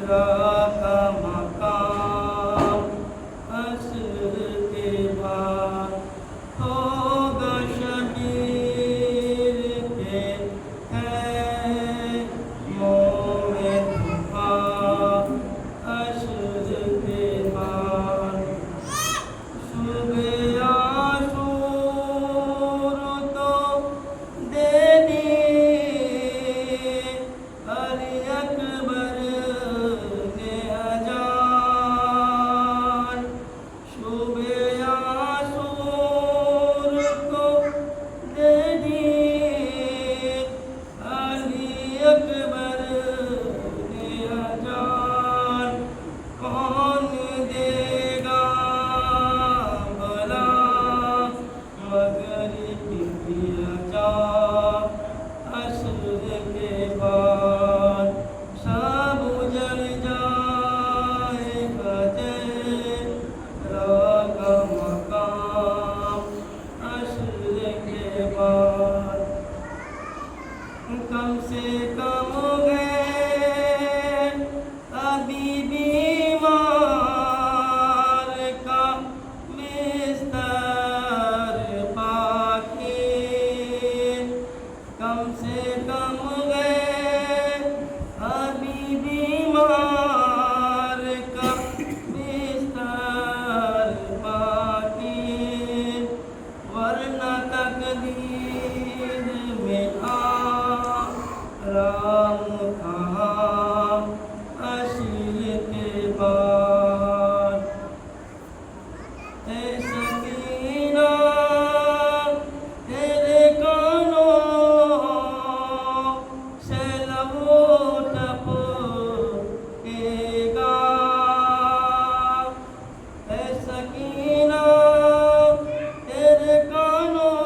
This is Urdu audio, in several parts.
را کا مقام عصر کے بعد ہوگا شبیر کے ہے مومن طوفان عصر کے بعد صبح عاشور تو دے دی علی اکبر نے اذان صبح عاشور کو دے دی علی اکبر نے اذان کون دے گا بھلا مغرب کی اذان عصر کے بعد سب اجڑ جائے گا تیرا کا مقام عصر کے بعد کم سے کم گئے ابھی بیمار کا بستر باقی کم سے کم گئے ابھی بیمار کا بستر باقی ورنہ تقدیر میں آرام کہاں عصر کے بعد اے سکینہ تیرے کانوں سے لہو ٹپکے گا اے سکینہ تیرے کانوں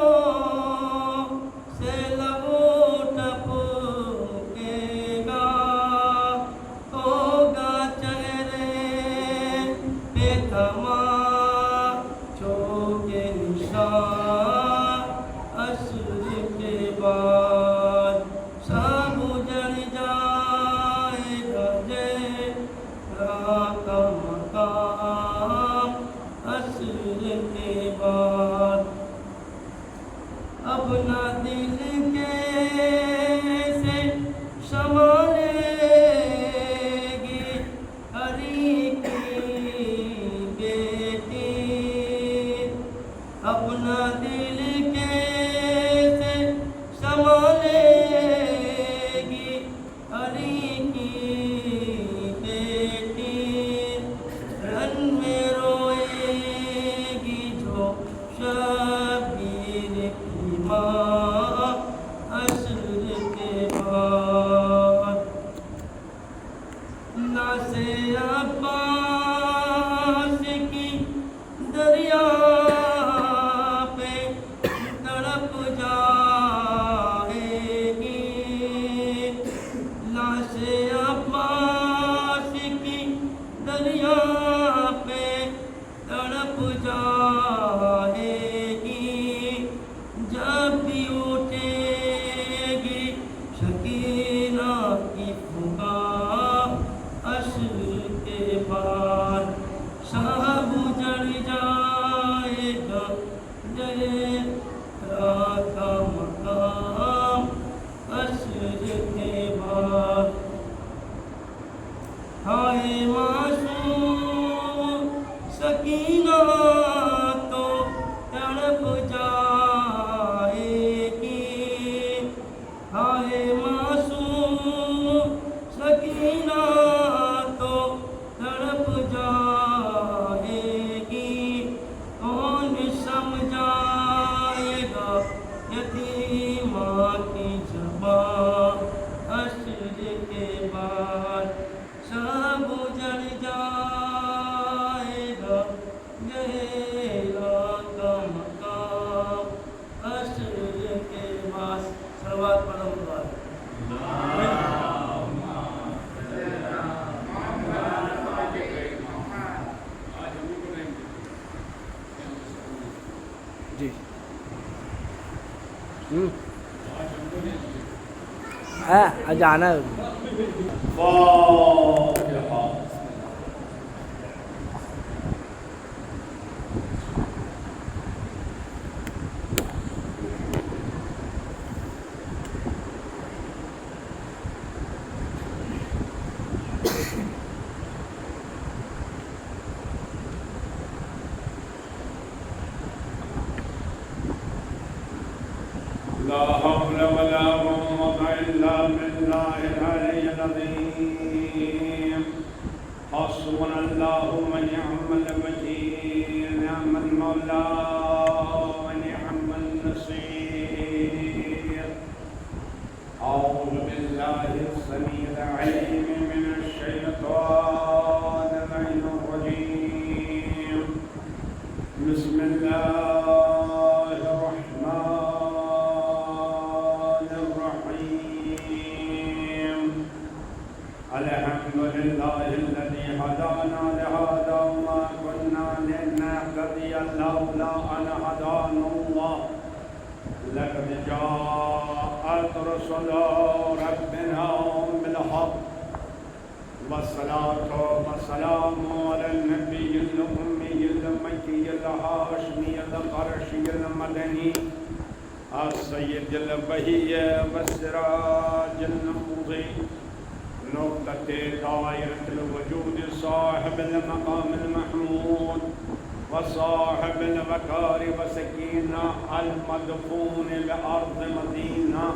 سے لہو ٹپکے گا ہوگا چہرے پہ تماچوں کے نشان عصر کے بعد سب اجڑ جائے گا تیرا کا مقام عصر کے بعد اپنا دل کیسے سنبھالے گی علی کی بیٹی اپنا دل کیسے سنبھالے گی علی کی بیٹی رن میں روئے گی جو شبیر کی ماں عصر کے بعد ناسے عباس کی دریا پہ تڑپ جائے گی ناسے عباس کی دریا پہ تڑپ جائے گی جب بھی اٹھے گی سکینہ کی پکار عصر کے بعد سب اجڑ جائے گا تیرا کا مقام عصر کے بعد ہائے معصوم سکینہ تو تڑپ جائے گی ہائے معصوم سکینہ تو تڑپ جائے گی کون سمجھائے گا یتیمہ کی زبان عصر کے بعد سب اجڑ جائے گا تیرا کا مقام عصر کے بعد صلوات پڑھو جی جانا ہے إلا بالله العلي العظيم حسبنا الله ونعم الوكيل نعم المولى ونعم النصير أعوذ بالله السميع العليم من الشيطان اللعين الرجيم بسم الله الرحمن الرحيم الحمد لله الذي هدانا لهذا وما كنا لنهتدي لولا أن هدانا الله لقد جاءت رسل ربنا بالحق والصلاة والسلام على النبي الأمي المكي الهاشمي القرشي المدني السيد البهي والسراج المضيء نقطة دائرة الوجود صاحب المقام المحمود وصاحب الوقار وسكينة المدفون بأرض مدينة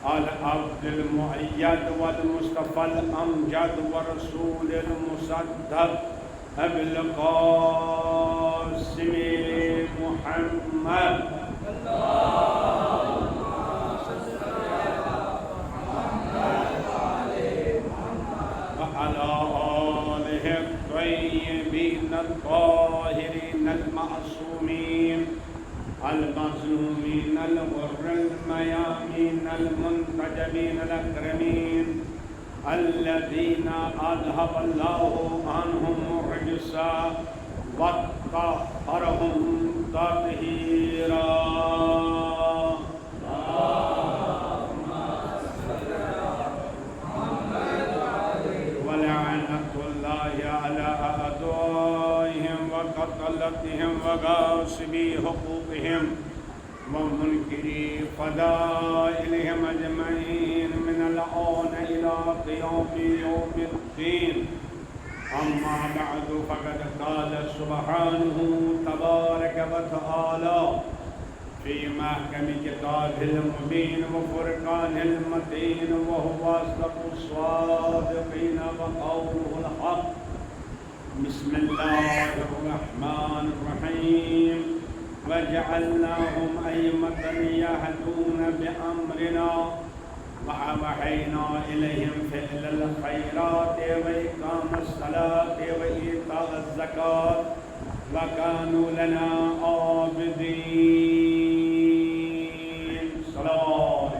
العبد المؤيد والمصطفى الأمجد ورسول المصدق أبي القاسم محمد وعلى آله الطيبين الطاهرين المعصومين المظلومين الغر الميامين المنتجبين الأكرمين الذين أذهب الله عنهم الرجس وطهرهم تطهيرا ولعنة الله على أعدائهم وقتلتهم وغاصبي حقوقهم ومنكري فضائلهم أجمعين من الآن إلى قيام يوم الدين أما بعد فقد قال سبحانه تبارك وتعالى في محكم كتابه المبين وفرقان المتين وهو أصدق الصادقين وقوله الحق بسم الله الرحمن الرحيم وجعلناهم أئمة يهدون بأمرنا وأوحينا إليهم فعل الخيرات وإقام الصلاة وإيتاء الزكاة وكانوا لنا عابدين صلاة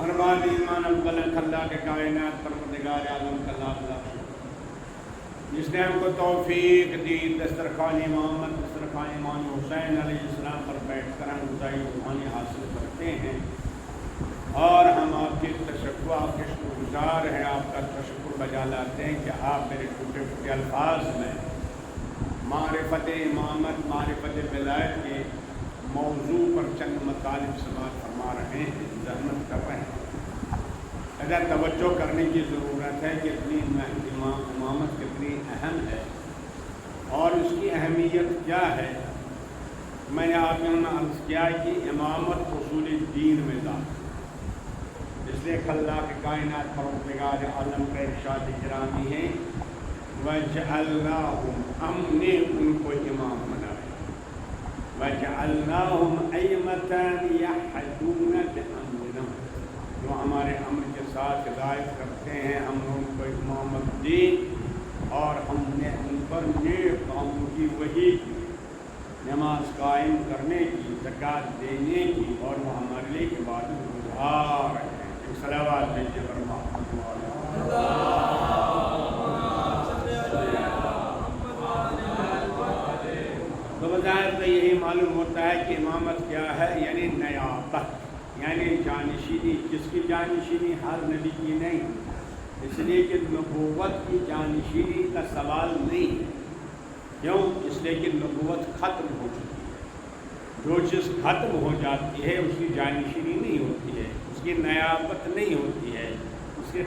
ارباب ایمان افضل اللہ کے کائنات پروردگار عالم کا لاکھ لاکھ شکر جس نے ہم کو توفیق دی دسترخوان امامت دسترخوان امام حسین علیہ السلام پر بیٹھ کر ہم غذائی روحانی حاصل کرتے ہیں اور ہم آپ کے تشکر آپ کے شکر گزار ہیں آپ کا تشکر بجا لاتے ہیں کہ آپ میرے ٹوٹے ٹوٹے الفاظ میں معرفت امامت معرفت ولایت کے موضوع پر چند مطالب سماعت فرما رہے ہیں زحمت کر رہے ہیں اگر توجہ کرنے کی ضرورت ہے کہ اتنی امامت کتنی اہم ہے اور اس کی اہمیت کیا ہے میں نے آپ نے عرض کیا کہ امامت اصول دین میں داخل اس لیے اللہ کے کائنات پروردگار عالم کا ارشاد گرامی ہے وَجَعَلْنَاهُمْ ہم نے ان کو امام بنایا وَجَعَلْنَاهُمْ أَئِمَّةً يَهْدُونَ بِأَمْرِنَا جو ہمارے امر کے ساتھ ہدایت کرتے ہیں ہم نے ان کو امامت دی اور ہم نے ان پر نیک کاموں کی وحی کی نماز قائم کرنے کی زکوٰۃ دینے کی اور وہ ہمارے لیے عبادت گزار ہیں صلوات بھیجیے فرما تو بظاہر تو یہی معلوم ہوتا ہے کہ امامت کیا ہے یعنی نیابت یعنی جانشینی کس کی جانشینی ہر نبی کی نہیں اس لیے کہ نبوت کی جانشینی کا سوال نہیں کیوں اس لیے کہ نبوت ختم ہو چکی ہے جو چیز ختم ہو جاتی ہے اس کی جانشینی نہیں ہوتی ہے اس کی نیابت نہیں ہوتی ہے اس کی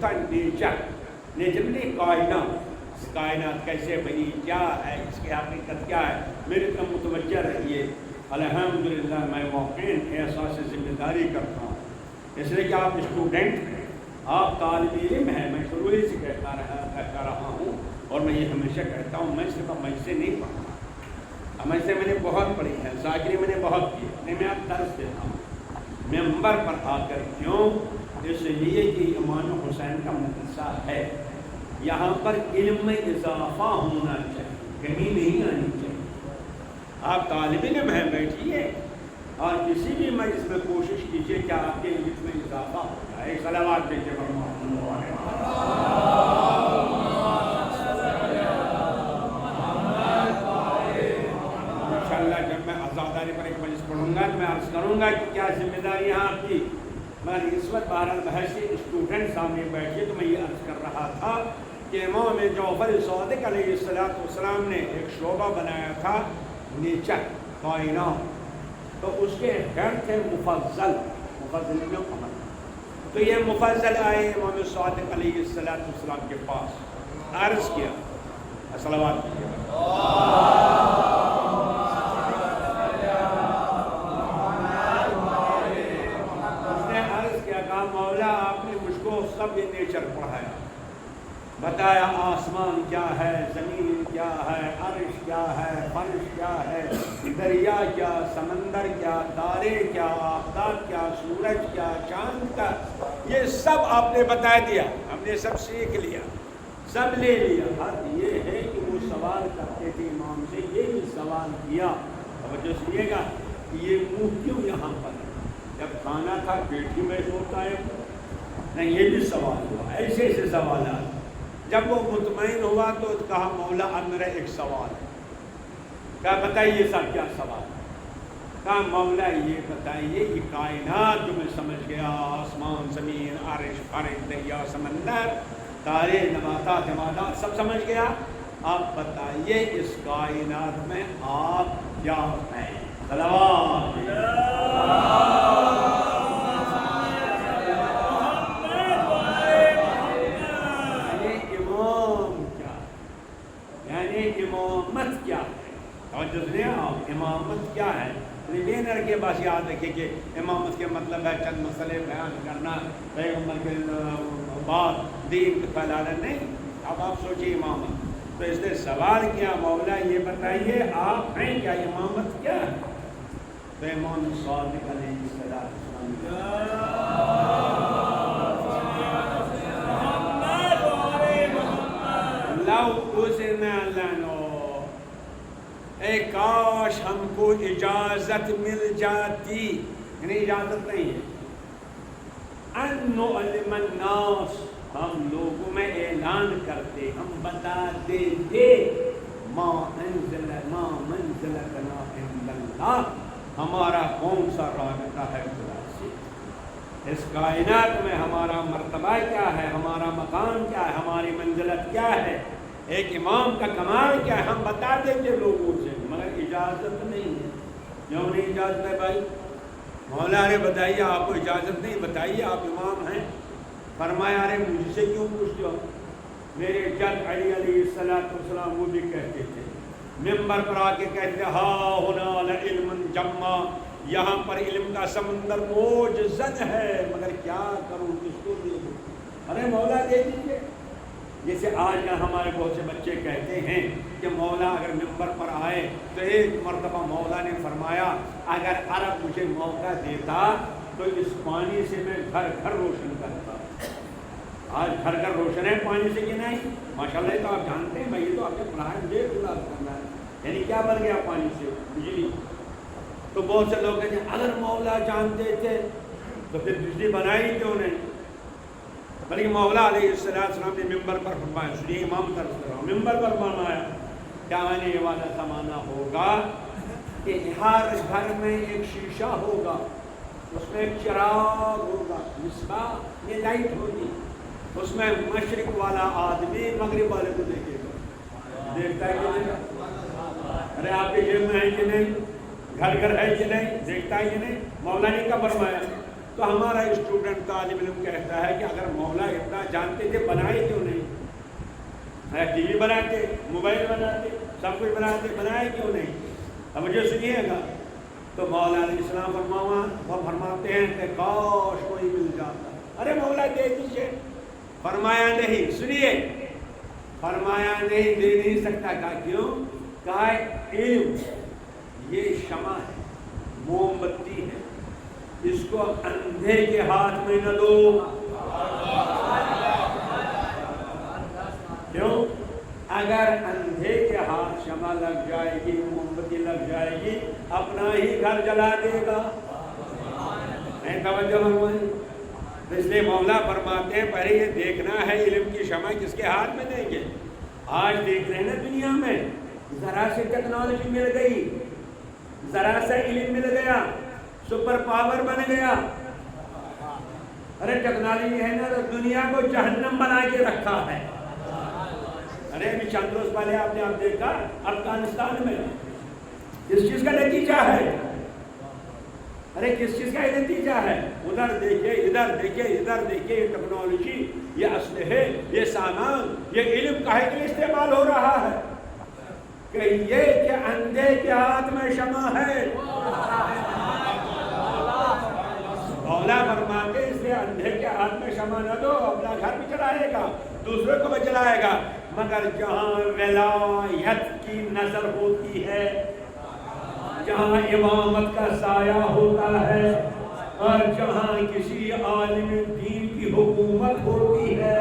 تھا نیچر نے کائنات کیسے بنی، کیا ہے اس کی حقیقت کیا ہے، میری طرف متوجہ رہیے۔ الحمدللہ میں واقعی احساس ذمہ داری کرتا ہوں، اس لیے کہ آپ اسٹوڈنٹ ہیں، آپ طالب علم ہیں۔ میں شروع ہی سے کہتا رہا ہوں اور میں یہ ہمیشہ کہتا ہوں، میں صرف مجھ سے نہیں پڑھتا، مجھ سے میں نے بہت پڑھی ہے، ذاکری میں نے بہت کی، میں آپ درس دیتا ہوں ممبر پر آ کر۔ کیوں؟ اس لیے کہ امام حسین کا مدرسہ ہے، یہاں پر علم میں اضافہ ہونا چاہیے، کمی نہیں آنی چاہیے۔ آپ طالب علم ہیں، بیٹھیے اور کسی بھی مجلس میں کوشش کیجیے کہ آپ کے علم میں اضافہ ہو جائے۔ صلوات بھیجیے انشاءاللہ جب میں آزاداری پر ایک مجلس پڑھوں گا تو میں عرض کروں گا کہ کیا ذمہ داری یہاں آپ کی۔ مگر اس وقت بہرحال بحثی اسٹوڈنٹ سامنے بیٹھیے تو میں یہ عرض کر رہا تھا کہ امام جعفر صادق علیہ السلام نے ایک شعبہ بنایا تھا نیچر، کائنات، تو اس کے ہیڈ تھے مفضل میں عمر، تو یہ مفضل آئے امام صادق علیہ السلام کے پاس، عرض کیا، صلوات کیجیے، مولا آپ نے مجھ کو سب یہ نیچر پڑھایا، بتایا آسمان کیا ہے، زمین کیا ہے، عرش کیا ہے، فرش کیا ہے، دریا کیا، سمندر کیا، تارے کیا، آفتاب کیا، سورج کیا، چاند کیا، یہ سب آپ نے بتا دیا، ہم نے سب سیکھ لیا، سب لے لیا۔ حد یہ ہے کہ وہ سوال کرتے تھے امام سے، یہ بھی سوال کیا، توجہ سنیے گا، کہ یہ منہ کیوں یہاں پر ہے، جب کھانا تھا پیٹ ہی میں ہوتا ہے، نہیں یہ بھی سوال ہوا، ایسے ایسے سوالات۔ جب وہ مطمئن ہوا تو کہا مولا اب میرا ایک سوال ہے، کہا بتائیے صاحب کیا سوال ہے؟ کہا مولا یہ بتائیے کہ کائنات جو میں سمجھ گیا، آسمان، زمین، عرش، فرش، دریا، سمندر، تارے، نباتات، جمادات سب سمجھ گیا، آپ بتائیے اس کائنات میں آپ کیا ہیں؟ صلوات امامت کیا ہے، توجہ سنیں آپ، امامت کیا ہے؟ بینر کے بس یاد رکھیں کہ امامت کے مطلب ہے چند مسئلے بیان کرنا، پیغمبر کے بعد دین پھیلانا نہیں۔ اب آپ سوچیے امامت، تو اس نے سوال کیا مولا یہ بتائیے آپ ہیں کیا، امامت کیا ہے؟ تو امام صادق علیہ السلام اے کاش ہم کو اجازت مل جاتی، یعنی اجازت نہیں ہے، ان نعلم الناس، ہم لوگوں میں اعلان کرتے، ہم بتا دیتے، ما منزلتنا عند اللہ، ہمارا کون سا رابطہ ہے خدا سے، اس کائنات میں ہمارا مرتبہ کیا ہے، ہمارا مقام کیا ہے، ہماری منزلت کیا ہے، ایک امام کا کمال کیا ہے، ہم بتا دیتے لوگوں سے، مگر اجازت نہیں ہے۔ کیوں نہیں اجازت ہے بھائی؟ مولا نے بتائیے آپ کو اجازت نہیں، بتائیے آپ امام ہیں۔ فرمایا ارے مجھ سے کیوں پوچھتے ہو؟ میرے جد علی علیہ السلام وہ بھی کہتے تھے، ممبر پر آ کے کہتے ہا ہونا لعلم جمع، یہاں پر علم کا سمندر موج زد ہے، مگر کیا کروں، کس کو دے دوں؟ ارے مولا دے دیجیے۔ جیسے آج کل ہمارے بہت سے بچے کہتے ہیں کہ مولا اگر ممبر پر آئے تو ایک مرتبہ مولا نے فرمایا اگر عرب مجھے موقع دیتا تو اس پانی سے میں گھر گھر روشن کرتا۔ آج گھر گھر روشن ہے پانی سے کہ نہیں؟ ماشاءاللہ یہ تو آپ جانتے ہیں، میں یہ تو آپ کے پڑھائے مجھے پورا کرنا ہے، یعنی کیا بن گیا پانی سے؟ بجلی۔ تو بہت سے لوگ کہتے ہیں اگر مولا جانتے تھے تو پھر بجلی بنائی کیوں نہیں؟ بلکہ مولا علیہ السلام نے ممبر پر فرمایا، سنیے امام طرف سے رہا، ممبر پر فرمایا کیا آنے والا زمانہ ہوگا کہ ہر گھر میں ایک شیشہ ہوگا، اس میں ایک چراغ ہوگا، مصباح، یہ لائٹ ہوگی، اس میں مشرق والا آدمی مغرب والے کو دیکھے گا، دیکھتا ہے کہ نہیں؟ ارے آپ کے جیب میں ہے کہ نہیں؟ گھر گھر ہے کہ نہیں؟ دیکھتا ہے کہ نہیں؟ مولا نے کیا فرمایا؟ تو ہمارا اسٹوڈنٹ طالب علم کہتا ہے کہ اگر مولا اتنا جانتے تھے بنائے کیوں نہیں؟ ٹی وی بناتے، موبائل بناتے، سب کچھ بناتے، بنائے کیوں نہیں؟ اب مجھے سنیے گا، تو مولا علیہ السلام وہ فرماتے ہیں کہ کاش کوئی مل جاتا، ارے مولا دے دیجیے، فرمایا نہیں، سنیے، فرمایا نہیں، دے نہیں سکتا، کہا کیوں؟ کہا علم یہ شمع ہے، موم بتی ہے، اس کو اندھے کے ہاتھ میں نہ دو۔ کیوں؟ اگر اندھے کے ہاتھ شمع لگ جائے گی، موم بتی لگ جائے گی، اپنا ہی گھر جلا دے گا۔ توجہ فرمائیں، اس لیے مولا فرماتے ہیں پہلے یہ دیکھنا ہے علم کی شمع کس کے ہاتھ میں دیں گے۔ آج دیکھ رہے ہیں نا دنیا میں، ذرا سے ٹیکنالوجی مل گئی، ذرا سا علم مل گیا، سپر پاور بن گیا۔ ارے ٹیکنالوجی ہے نا تو دنیا کو جہنم بنا کے رکھا ہے۔ ارے ابھی چند روز پہلے آپ نے دیکھا افغانستان میں کس چیز کا نتیجہ ہے؟ ارے کس چیز کا نتیجہ ہے؟ ادھر دیکھیے، ادھر دیکھیے، ادھر دیکھیے، یہ ٹیکنالوجی، یہ اسلحے، یہ سامان، یہ علم کاہے کے لیے استعمال ہو رہا ہے؟ کہ یہ کہ اندھے کے ہاتھ میں شمع ہے۔ مولا فرماتے اس لیے اندھے کے ہاتھ میں شمع نہ دو، اپنا گھر بھی جلائے گا، دوسرے کو بھی جلائے گا، مگر جہاں ولایت کی نظر ہوتی ہے، جہاں امامت کا سایہ ہوتا ہے، اور جہاں کسی عالم دین کی حکومت ہوتی ہے،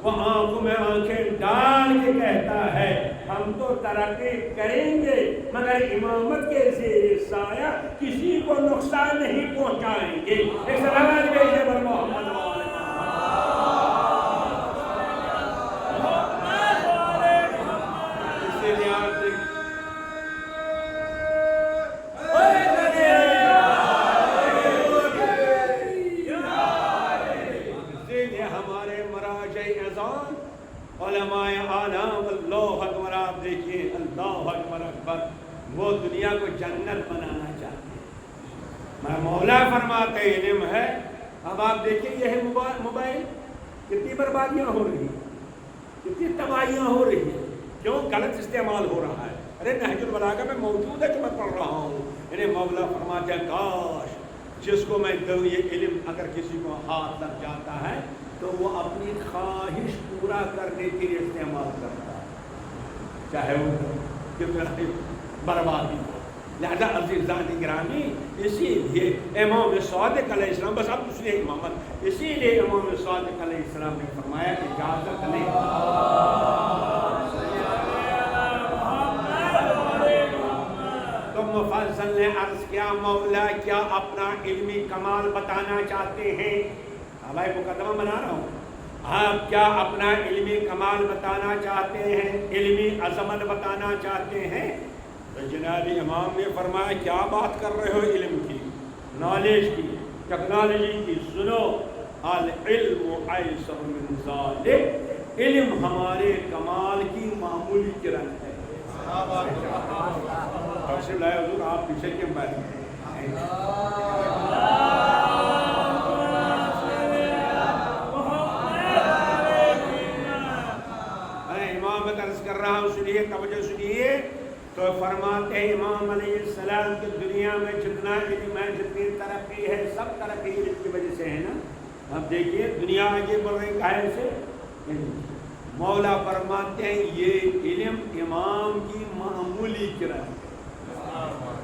وہ آنکھوں میں آنکھیں ڈال کے کہتا ہے ہم تو ترقی کریں گے مگر امامت کے زیر سایہ کسی کو نقصان نہیں پہنچائیں گے۔ ایک سلام بھیجے بر محمد علماء اعلام، اللہ اکبر، آپ دیکھیے، اللہ اکبر اکبر، وہ دنیا کو جنت بنانا چاہتے ہیں۔ مولا فرماتے علم ہے۔ اب آپ دیکھیں یہ ہے موبائل، کتنی بربادیاں ہو رہی ہیں، کتنی تباہیاں ہو رہی ہیں، کیوں؟ غلط استعمال ہو رہا ہے۔ ارے نہج البلاغہ میں موجود ہے کہ میں پڑھ رہا ہوں، انہیں مولا فرماتے ہیں کاش جس کو میں دوں یہ علم اگر کسی کو ہاتھ لگ جاتا ہے تو وہ اپنی خواہش پورا کرنے کے لیے استعمال کرتا ہے، چاہے وہ کتنا بربادی ہو۔ لہذا عزیزان گرامی، اسی لیے امام صادق علیہ السلام، بس اب دوسری امامت، اسی لیے امام صادق علیہ السلام نے فرمایا کہ اجازت نہیں، تو مفضل نے عرض کیا مولا کیا اپنا علمی کمال بتانا چاہتے ہیں؟ بھائی مقدمہ بنا رہا ہوں، آپ کیا اپنا علمی کمال بتانا چاہتے ہیں، علمی عظمت بتانا چاہتے ہیں؟ تو جناب امام نے فرمایا کیا بات کر رہے ہو علم کی، نالج کی، ٹیکنالوجی کی؟ سنو، العلم ایسر من ذالک، علم ہمارے کمال کی معمولی کرن ہے۔ حضور آپ پیچھے کیوں بیٹھے ہیں؟ کر رہا ہوں، سنیے، توجہ سنیے۔ تو فرماتے ہیں امام علیہ السلام کہ دنیا میں جتنا علم ہے، جتنی ترقی ہے، سب ترقی علم کی وجہ سے ہے نا۔ اب دیکھیے دنیا آگے بڑھ رہی کاہے سے؟ مولا فرماتے ہیں یہ علم امام کی معمولی کرن ہے۔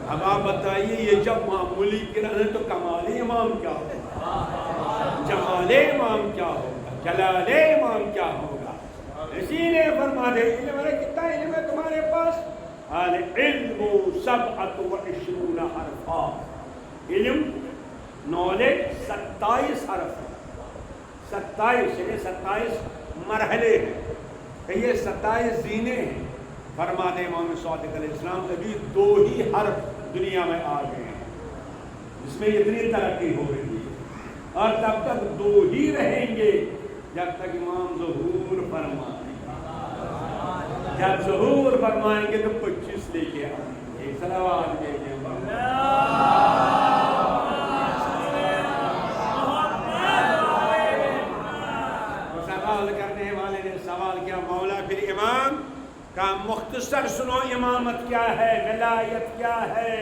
اب آپ بتائیے یہ جب معمولی کرن ہے تو کمال امام کیا ہوگا، جمال امام کیا ہوگا، جلال امام کیا ہوگا؟ اسی لیے فرما دے علم ہے، کتنا علم ہے تمہارے پاس؟ العلم 27 حرفا، علم نالج 27 حرف ہے، 27 مرحلے ہیں، کہ یہ 27 زینے ہیں۔ فرما دے امام صادق علیہ السلام ابھی 2 ہی حرف دنیا میں آ گئے ہیں، جس میں اتنی ترقی ہو رہی ہے، اور تب تک 2 ہی رہیں گے جب تک امام ظہور فرمائیں۔ جب ظہور فرمائیں گے تو 25 لے کے آئیں گے۔ ایک صلوات دے دیں۔ اس تک سنو امامت کیا ہے، ولایت کیا ہے،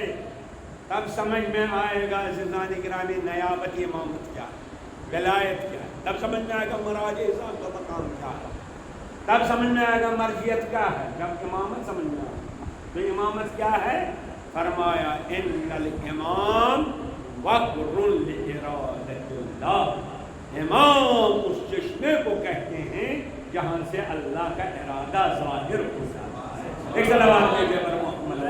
تب سمجھ میں آئے گا عزیزان گرامی نیابت امامت کیا ہے، ولایت کیا ہے، تب سمجھ میں آئے گا مراج اعظام کا مقام کیا ہے، تب سمجھ میں آئے گا مرجعیت کیا ہے، جب امامت سمجھ میں آئے گا۔ تو امامت کیا ہے؟ فرمایا ان الامام وقر لارادۃ اللہ، امام اس چشمے کو کہتے ہیں جہاں سے اللہ کا ارادہ ظاہر ہو جاتا ہے۔ ایک صلوات بھیجیے پر محمد۔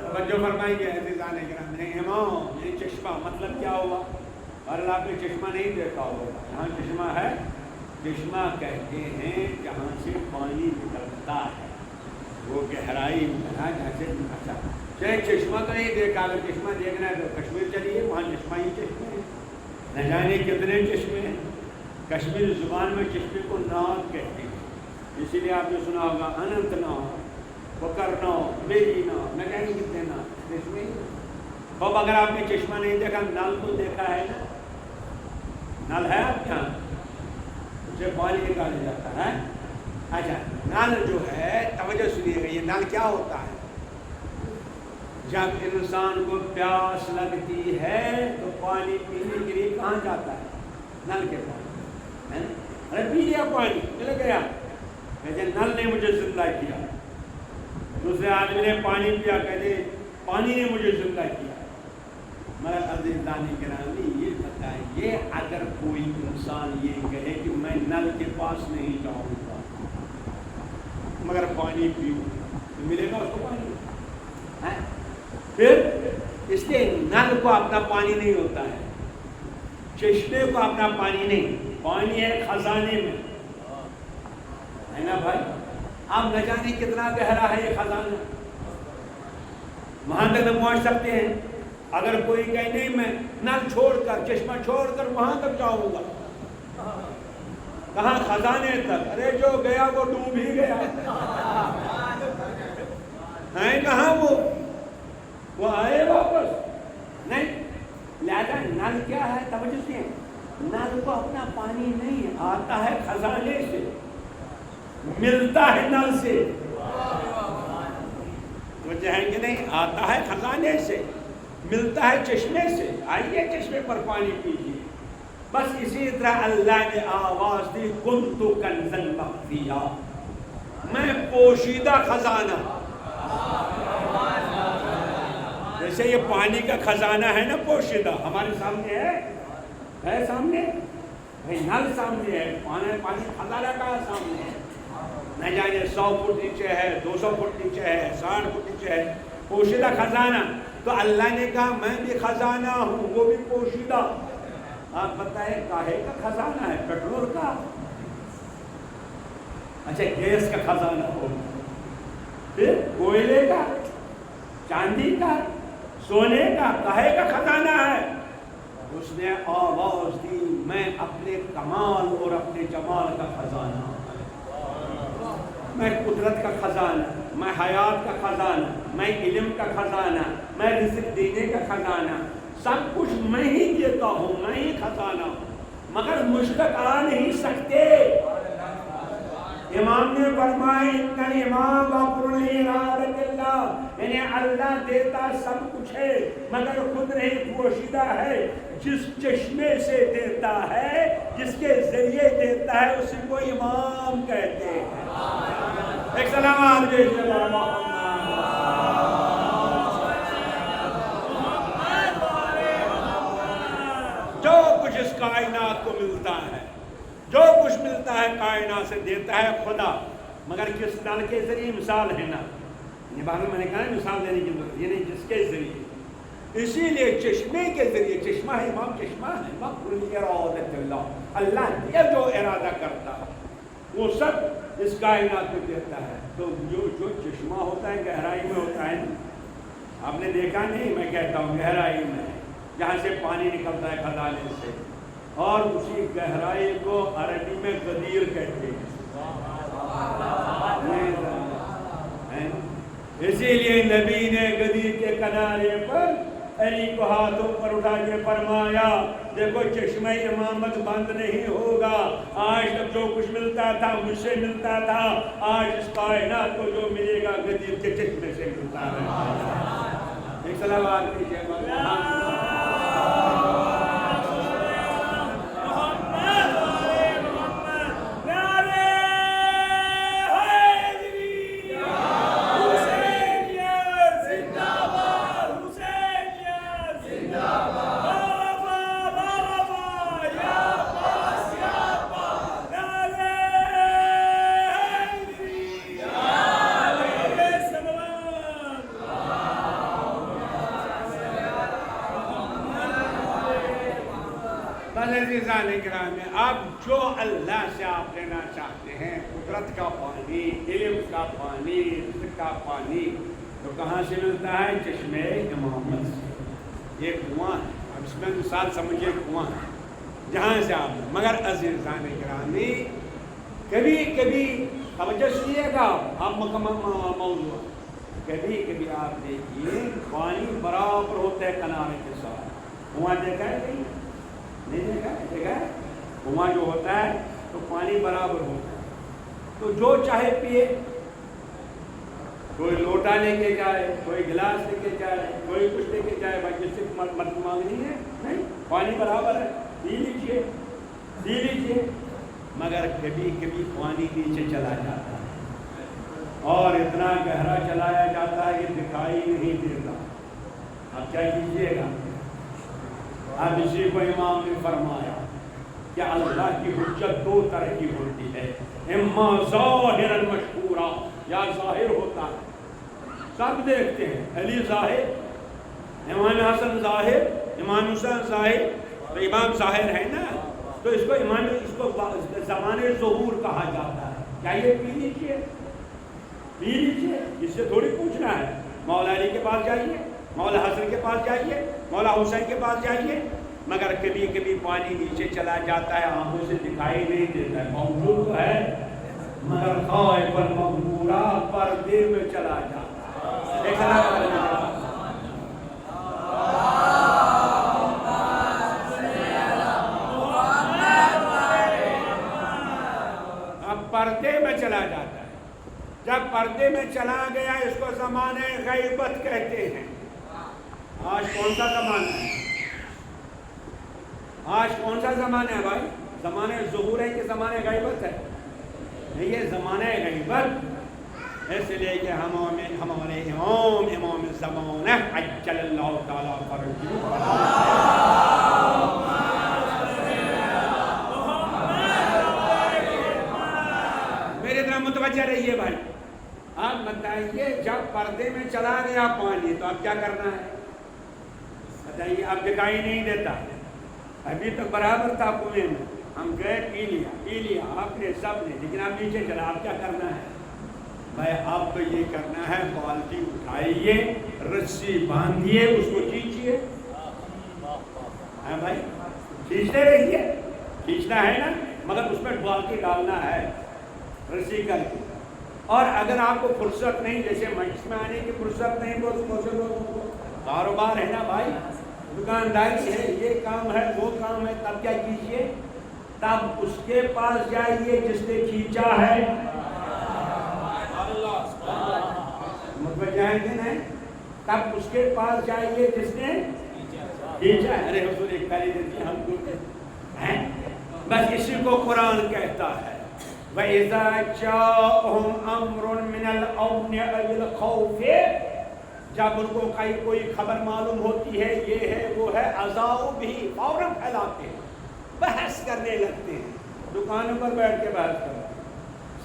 توجہ فرمائیں گے عزیزان کرام، امام یہ چشمہ مطلب کیا ہوا؟ اور اللہ نے چشمہ نہیں دیکھا ہوگا، یہاں چشمہ ہے، چشمہ کہتے ہیں جہاں سے پانی نکلتا ہے، وہ گہرائی میں ہے جہاں سے اچھا چاہے چشمہ تو نہیں دیکھا، اگر چشمہ دیکھنا ہے تو کشمیر چلیے، وہاں چشمہ ہی چشمے ہیں، نہ جانے کتنے چشمے ہیں۔ کشمیر زبان میں چشمے کو ناگ کہتے ہیں، اسی لیے آپ نے سنا ہوگا اننت ناگ، بکر ناگ، میری ناگ، نہ جانے کتنے ناگ چشمے۔ اب اگر آپ نے چشمہ نہیں دیکھا، نل تو دیکھا ہے نا، نل ہے آپ کے یہاں، اسے پانی نکالا جاتا ہے۔ اچھا نل جو ہے، توجہ سنیے گا، یہ نل کیا ہوتا ہے؟ جب انسان کو پیاس لگتی ہے تو پانی پینے کے لیے کہاں جاتا ہے؟ نل کے پاس، ارے پی لیا پانی، مل گیا، کہتے نل نے مجھے زندہ کیا۔ دوسرے آدمی نے پانی پیا، کہتے پانی نے مجھے زندہ کیا۔ مگر عزیزان گرامی یہ بتائیے، اگر کوئی انسان یہ کہے کہ میں نل کے پاس نہیں جاؤں گا مگر پانی پیوں، تو ملے گا اس کو پانی؟ پھر اس لیے نل کو اپنا پانی نہیں ہوتا ہے، چشمے کو اپنا پانی نہیں، پانی ہے خزانے میں، ہے نا بھائی؟ آپ نہ جانے کتنا گہرا ہے یہ خزانہ، وہاں تک نہ پہنچ سکتے ہیں۔ اگر کوئی کہے نہیں میں نل چھوڑ کر، چشمہ چھوڑ کر وہاں تک جاؤں گا، کہاں؟ خزانے تک، ارے جو گیا وہ ڈوب ہی گیا، ہیں کہاں وہ آئے واپس نہیں۔ لہذا نل کیا ہے؟ توجہ سے، نل کو اپنا پانی نہیں، آتا ہے خزانے سے، ملتا ہے نل سے، تو جائیں گے نہیں، آتا ہے خزانے سے، ملتا ہے چشمے سے، آئیے چشمے پر پانی پیجیے۔ بس اسی طرح اللہ نے آواز دی کنت کنزا مخفیا، میں پوشیدہ خزانہ، جیسے یہ پانی کا خزانہ ہے نا پوشیدہ، ہمارے سامنے ہے سامنے، بھائی نل سامنے ہے، پانی خزانہ کا سامنے ہے، نہ جانے 100 فٹ نیچے ہے، 200 فٹ نیچے ہے، 60 فٹ نیچے ہے، پوشیدہ خزانہ۔ تو اللہ نے کہا میں بھی خزانہ ہوں، وہ بھی پوشیدہ۔ آپ بتائیں کاہے کا خزانہ ہے؟ پیٹرول کا؟ اچھا گیس کا خزانہ ہو، پھر کوئلے کا، چاندی کا، سونے کا، کاہے کا خزانہ ہے؟ اس نے آواز دی میں اپنے کمال اور اپنے جمال کا خزانہ، میں قدرت کا خزانہ، میں حیات کا خزانہ، میں علم کا خزانہ، میں رزق دینے کا خزانہ، سب کچھ میں ہی دیتا ہوں، میں ہی خزانہ ہوں، مگر مجھ تک آ نہیں سکتے۔ امام نے فرمایا ان الامام وقر لارادۃ اللہ، یعنی اللہ دیتا سب کچھ ہے مگر خود نہیں، پوشیدہ ہے، جس چشمے سے دیتا ہے، جس کے ذریعے دیتا ہے، اسی کو امام کہتے ہیں۔ ایک سلام جو کچھ اس کائنات کو ملتا ہے، جو کچھ ملتا ہے کائنات سے دیتا ہے خدا، مگر کس نل کے ذریعے؟ مثال ہے نا، یہ بعد میں نے کہا مثال دینے کی ضرورت، یعنی جس کے ذریعے، اسی لیے چشمے کے ذریعے، چشمہ ہے امام، چشمہ ہے وقر لارادۃ اللہ، اللہ یہ جو ارادہ کرتا ہے وہ سب اس کائنات میں دیتا ہے۔ تو جو چشمہ ہوتا ہے گہرائی میں ہوتا ہے، آپ نے دیکھا نہیں، میں کہتا ہوں گہرائی میں، جہاں سے پانی نکلتا ہے خزانے سے، اور اسی گہرائی کو عربی میں غدیر کہتے ہیں۔ اسی لیے نبی نے غدیر کے کنارے پر علی کو ہاتھوں پر اٹھا کے فرمایا دیکھو چشمہ امامت بند نہیں ہوگا، آج تک جو کچھ ملتا تھا مجھ سے ملتا تھا، آج اس کائنات کو جو ملے گا غدیر کے چشمے سے ملتا ہے۔ ایک صلوات کیجیے اب جو اللہ سے آپ لینا چاہتے ہیں، قدرت کا پانی، علم کا پانی، رزق کا پانی، تو کہاں سے ملتا ہے؟ چشمے امامت سے۔ یہ کنواں ہے، اب اس میں مثال سمجھیے کنواں ہے جہاں سے آپ، مگر عزیزان گرامی کبھی کبھی توجہ سنیے گا، آپ مکمل موضوع، کبھی کبھی آپ دیکھیے پانی برابر ہوتا ہے کنارے کے ساتھ۔ کنواں دیکھا ہے نہیں دیکھا ہے؟ دیکھا ہے کنواں جو ہوتا ہے تو پانی برابر ہوتا ہے، تو جو چاہے پیے، کوئی لوٹا لے کے جائے، کوئی گلاس لے کے جائے، کوئی کچھ لے کے جائے، بھائی جس سے مت مانگنی ہے نہیں، پانی برابر ہے، پی لیجیے پی لیجیے۔ مگر کبھی کبھی پانی نیچے چلا جاتا ہے اور اتنا گہرا چلایا جاتا ہے کہ دکھائی نہیں دیتا، اب کیا کیجیے گا؟ اب اسی کو امام نے فرمایا کہ اللہ کی حجت دو طرح کی ہوتی ہے، اما ظاہرا مشہورا، یا ظاہر ہوتا ہے سب دیکھتے ہیں، علی ظاہر، امام حسن ظاہر، امام حسین ظاہر، تو امام ظاہر ہے نا، تو اس کو امام، اس کو زمانے ظہور کہا جاتا ہے۔ کیا یہ پی لیجیے پی لیجیے، اس سے تھوڑی پوچھنا ہے، مولا علی کے پاس جائیے، مولا حسن کے پاس جائیے، مولا حسین کے پاس جائیے، مگر کبھی کبھی پانی نیچے چلا جاتا ہے، آنکھوں سے دکھائی نہیں دیتا ہے، موجود تو ہے مگر خائف المغمورہ، پردے میں چلا جاتا ہے۔ اب پردے میں چلا جاتا ہے، جب پردے میں چلا گیا اس کو زمانے غیبت کہتے ہیں۔ آج کون سا زمانہ ہے؟ آج کون سا زمانہ ہے بھائی؟ زمانے ظہور ہے کہ زمانے غیبت ہے؟ نہیں، یہ زمانے غیبت، اس لیے کہ ہمارے امام زمانہ عجل اللہ تعالیٰ فرجہ، میرے طرح متوجہ رہیے بھائی۔ آپ بتائیے جب پردے میں چلا گیا پانی تو اب کیا کرنا ہے؟ بتائیے، اب دکھائی نہیں دیتا، ابھی تو برابر تھا کنویں میں، ہم گئے پی لیا آپ نے سب نے، لیکن اب نیچے چلا، اب کیا کرنا ہے بھائی؟ اب تو یہ کرنا ہے، بالٹی اٹھائیے، رسی باندھیے، اس کو کھینچیے، بھائی کھینچتے رہیے، کھینچنا ہے نا، مگر اس میں بالٹی ڈالنا ہے رسی کر کے۔ اور اگر آپ کو فرصت نہیں، جیسے مجلس میں آنے کی فرصت نہیں، بہت لوگوں کو کاروبار ہے نا بھائی، دکانداری ہے، یہ کام ہے، وہ کام ہے، تب کیا کیجیے؟ تب اس کے پاس جائیے جس نے کھینچا ہے، متوجہ ہے کہ نہیں؟ تب اس کے پاس جائیے جس نے کھینچا ہے۔ ارے حضور ایک پہلی دیتی ہم کو ہیں، بس اسی کو قرآن کہتا ہے، وَإِذَا جَاءَهُمْ أَمْرٌ مِّنَ الْأَمْنِ أَوِ الْخَوْفِ، جب ان کو کوئی خبر معلوم ہوتی ہے، یہ ہے وہ ہے، اذاؤ بھی، فوراً پھیلاتے ہیں، بحث کرنے لگتے ہیں، دکانوں پر بیٹھ کے بحث کرتے ہیں،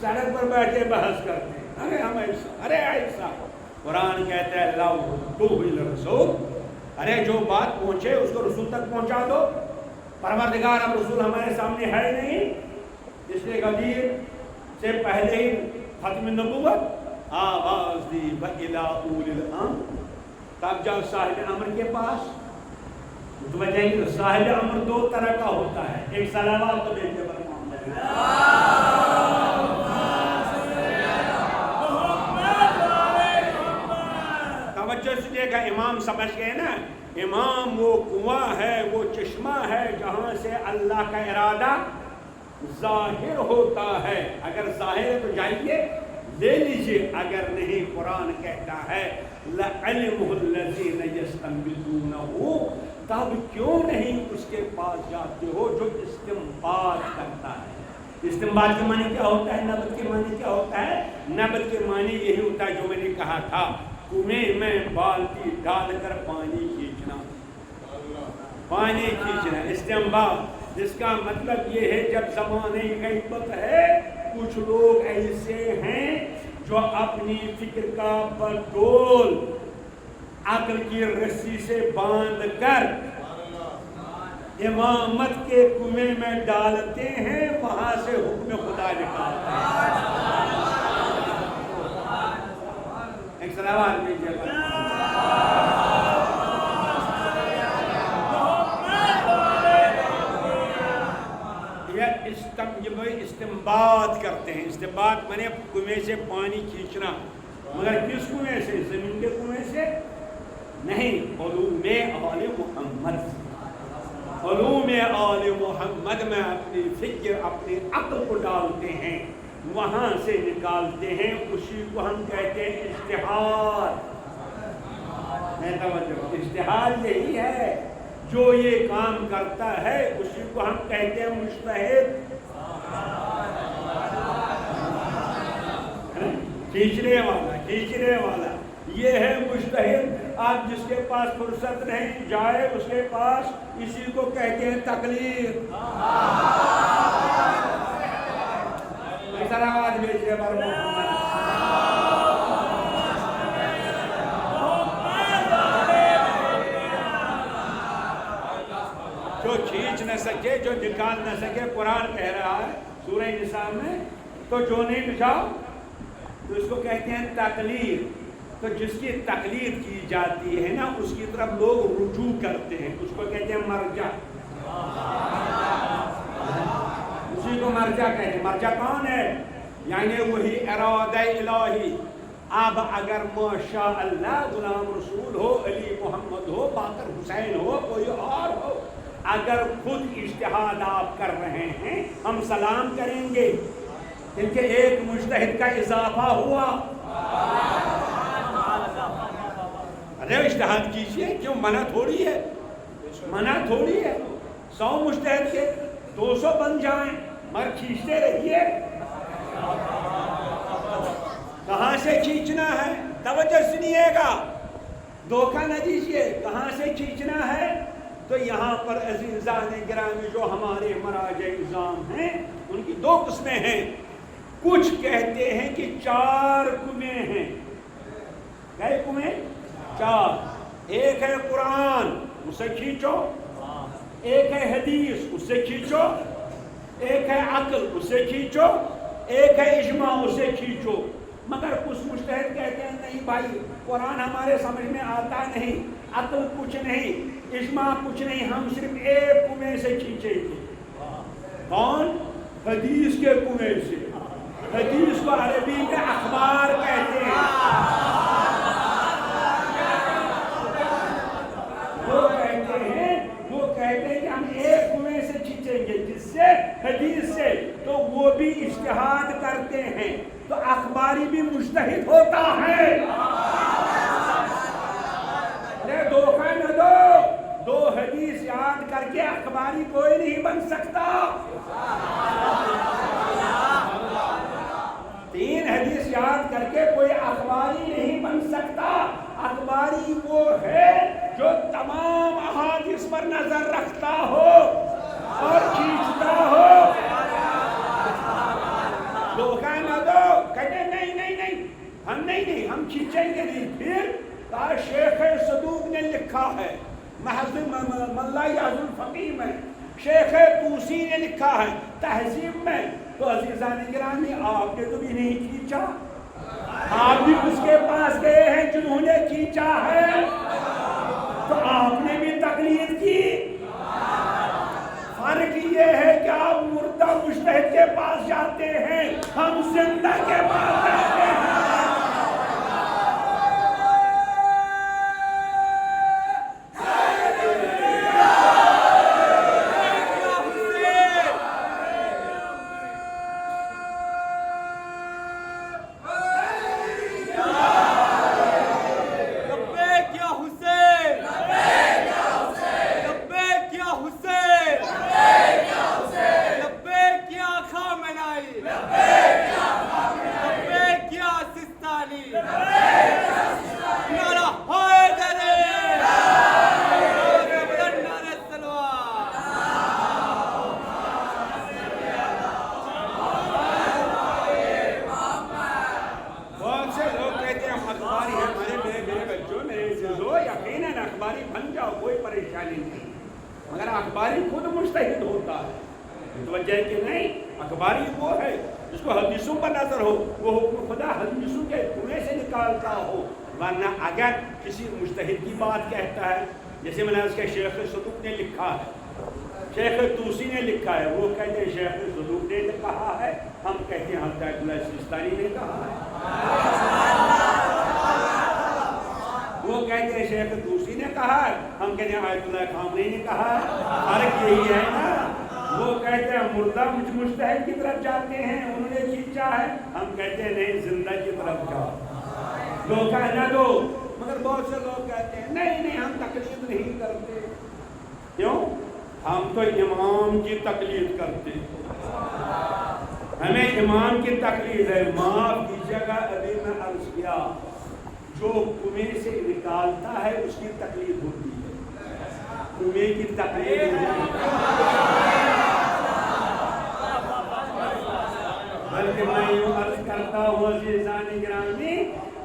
سڑک پر بیٹھ کے بحث کرتے ہیں، ارے ہم ایسا، ارے ایسا۔ قرآن کہتا ہے لَوْ رُدُّوهُ إِلَى الرَّسُولِ، ارے جو بات پہنچے اس کو رسول تک پہنچا دو، پروردگار اب رسول ہمارے سامنے ہے نہیں، اس لیے غدیر سے پہلے ہی ختم نبوت آواز دی وَإِلَىٰ أُولِي الْأَمْرِ، تب جاؤ صاحب امر کے پاس۔ متوجہ ہے کہ صاحب امر دو طرح کا ہوتا ہے، ایک صلوات تو دیکھتے پر محمد، توجہ سنیے گا، امام سمجھ گئے نا، امام وہ کنواں ہے، وہ چشمہ ہے جہاں سے اللہ کا ارادہ ظاہر ہوتا ہے۔ اگر ظاہر ہے تو جائیے لے لیجئے، اگر نہیں قرآن کہتا ہے لَعَلِمُهُ الَّذِينَ يَسْتَنبِطُونَهُ، تب کیوں نہیں اس کے پاس جاتے ہو جو استنباط کرتا ہے۔ استنباط کے معنی کیا ہوتا ہے؟ نبت کے معنی کیا ہوتا ہے؟ نبت کے معنی یہی ہوتا ہے جو میں نے کہا تھا، کنویں میں بالٹی ڈال کر پانی کھینچنا، پانی کھینچنا استنباط، جس کا مطلب یہ ہے جب زمانے غیبت ہے کچھ لوگ ایسے ہیں جو اپنی فکر کا بڈول عقل کی رسی سے باندھ کر امامت کے کنویں میں ڈالتے ہیں، وہاں سے حکم خدا نکالتے ہیں۔ ایک صلوات دیجیے۔ یہ استنباط کرتے ہیں، استنباط میں نے کنویں سے پانی کھینچنا، مگر کس کنویں سے؟ زمین کے کنویں سے نہیں، علوم آل محمد، علوم آل محمد میں اپنی فکر اپنی عقل کو ڈالتے ہیں، وہاں سے نکالتے ہیں، اسی کو ہم کہتے ہیں اجتہاد۔ اجتہاد یہی ہے جو یہ کام کرتا ہے، اسی کو ہم کہتے ہیں مجتہد۔ کھینچنے والا، کھینچنے والا یہ ہے مجتہد۔ آپ جس کے پاس فرصت نہیں جائے اس کے پاس، اسی کو کہتے ہیں تقلید۔ آواز بھیجیے بر محمد۔ جو کھینچ نہ سکے، جو نکال نہ سکے، قرآن کہہ رہا ہے سورہ نساء میں، تو جو نہیں بچاؤ تو اس کو کہتے ہیں تقلید۔ تو جس کی تقلید کی جاتی ہے نا اس کی طرف لوگ رجوع کرتے ہیں، اس کو کہتے ہیں مرجع، اسی کو مرجع کہتے ہیں۔ مرجع کون ہے؟ یعنی وہی ارادہ الہی۔ اب اگر ماشاء اللہ غلام رسول ہو، علی محمد ہو، باقر حسین ہو، کوئی اور ہو، اگر خود اجتہاد آپ کر رہے ہیں ہم سلام کریں گے کیونکہ ایک مجتہد کا اضافہ ہوا۔ ارے اجتہاد کیجئے، کیوں منع تھوڑی ہے، منع تھوڑی ہے۔ 100 مجتہد کے 200 بن جائیں، مگر کھینچتے رہیے۔ کہاں سے کھینچنا ہے؟ توجہ سنیے گا، دھوکہ نہ دیجیے۔ کہاں سے کھینچنا ہے؟ تو یہاں پر عزیزان گرامی جو ہمارے مراجع نظام ہیں ان کی 2 قسمیں ہیں۔ کچھ کہتے ہیں کہ 4 کنویں ہیں۔ کئے کنویں؟ 4۔ ایک ہے قرآن، اسے کھینچو، ایک ہے حدیث، اسے کھینچو، ایک ہے عقل، اسے کھینچو، ایک ہے اجماع، اسے کھینچو۔ مگر کچھ مجتہد کہتے ہیں نہیں بھائی، قرآن ہمارے سمجھ میں آتا نہیں، عقل کچھ نہیں، اجماع کچھ نہیں، ہم صرف ایک کنویں سے کھینچیں گے۔ کون؟ حدیث کے کنویں سے۔ حدیث کو عربی میں اخبار کہتے ہیں۔ وہ کہتے ہیں کہ ہم ایک کنویں سے کھینچیں گے، جس سے حدیث سے، تو وہ بھی اجتہاد کرتے ہیں، تو اخباری بھی مجتہد ہوتا ہے۔ دھوکہ نہ دو، 2 حدیث یاد کر کے اخباری کوئی نہیں بن سکتا۔ 3 حدیث یاد کر کے کوئی اخباری نہیں بن سکتا۔ اخباری وہ ہے جو تمام احادیث پر نظر رکھتا ہو اور کھینچتا ہو۔ دھوکہ نہ دو، کہتے نہیں ہم نہیں، ہم کھینچیں گے نہیں۔ پھر شیخ صدوق نے لکھا ہے، محض ملا یعز الفقیہ میں، شیخ طوسی نے لکھا ہے تہذیب میں۔ تو عزیزان گرامی آپ نے تو بھی نہیں کھینچا، آپ بھی اس کے پاس گئے ہیں جنہوں نے کھینچا ہے، تو آپ نے بھی تقلید کی۔ فرق یہ ہے کہ آپ مردہ مجتہد کے پاس جاتے ہیں، ہم زندہ کے پاس جاتے ہیں۔ لبیک یا سستانی، نعرہ حیدری، بلند نعرہ تلوار۔ بہت سے لوگ کہتے ہیں ہم اخباری ہیں، ہمارے میرے بچوں میرے عزیزو، یقیناً اخباری بن جاؤ، کوئی پریشانی نہیں، مگر اخباری خود مجتہد ہوتا ہے۔ توجہ ہے کہ نہیں؟ اخباری وہ ہے جس کو حدیثوں پر نظر ہو، وہ حکم خدا حدیثوں کے کنویں سے نکالتا ہو، ورنہ اگر کسی مجتہد کی بات کہتا ہے، جیسے میں نے اس کے شیخ صدوق نے لکھا ہے، شیخ توسی نے لکھا ہے، وہ کہتے ہیں شیخ صدوق نے کہا ہے، ہم کہتے ہیں حضرت آیت اللہ سیستانی نے کہا ہے۔ وہ کہتے ہیں شیخ توسی نے کہا ہے، ہم کہتے ہیں آیت اللہ خامنئی نے کہا ہے، فرق یہی ہے نا۔ وہ کہتے ہیں مردہ مجتہد کی طرف جاتے ہیں، انہوں نے کھینچا ہے، ہم کہتے ہیں نہیں زندہ کی طرف جاؤ، دھوکہ نہ دو۔ مگر بہت سے لوگ کہتے ہیں نہیں نہیں ہم تقلید نہیں کرتے، کیوں؟ ہم تو امام کی تقلید کرتے، ہمیں امام کی تقلید ہے۔ معاف کیجیے گا، ابھی میں عرض کیا جو کنویں سے نکالتا ہے اس کی تقلید ہوتی ہے، کنویں کی تقلید نہیں، بلکہ میں یوں عرض کرتا ہوں عزیزان گرامی،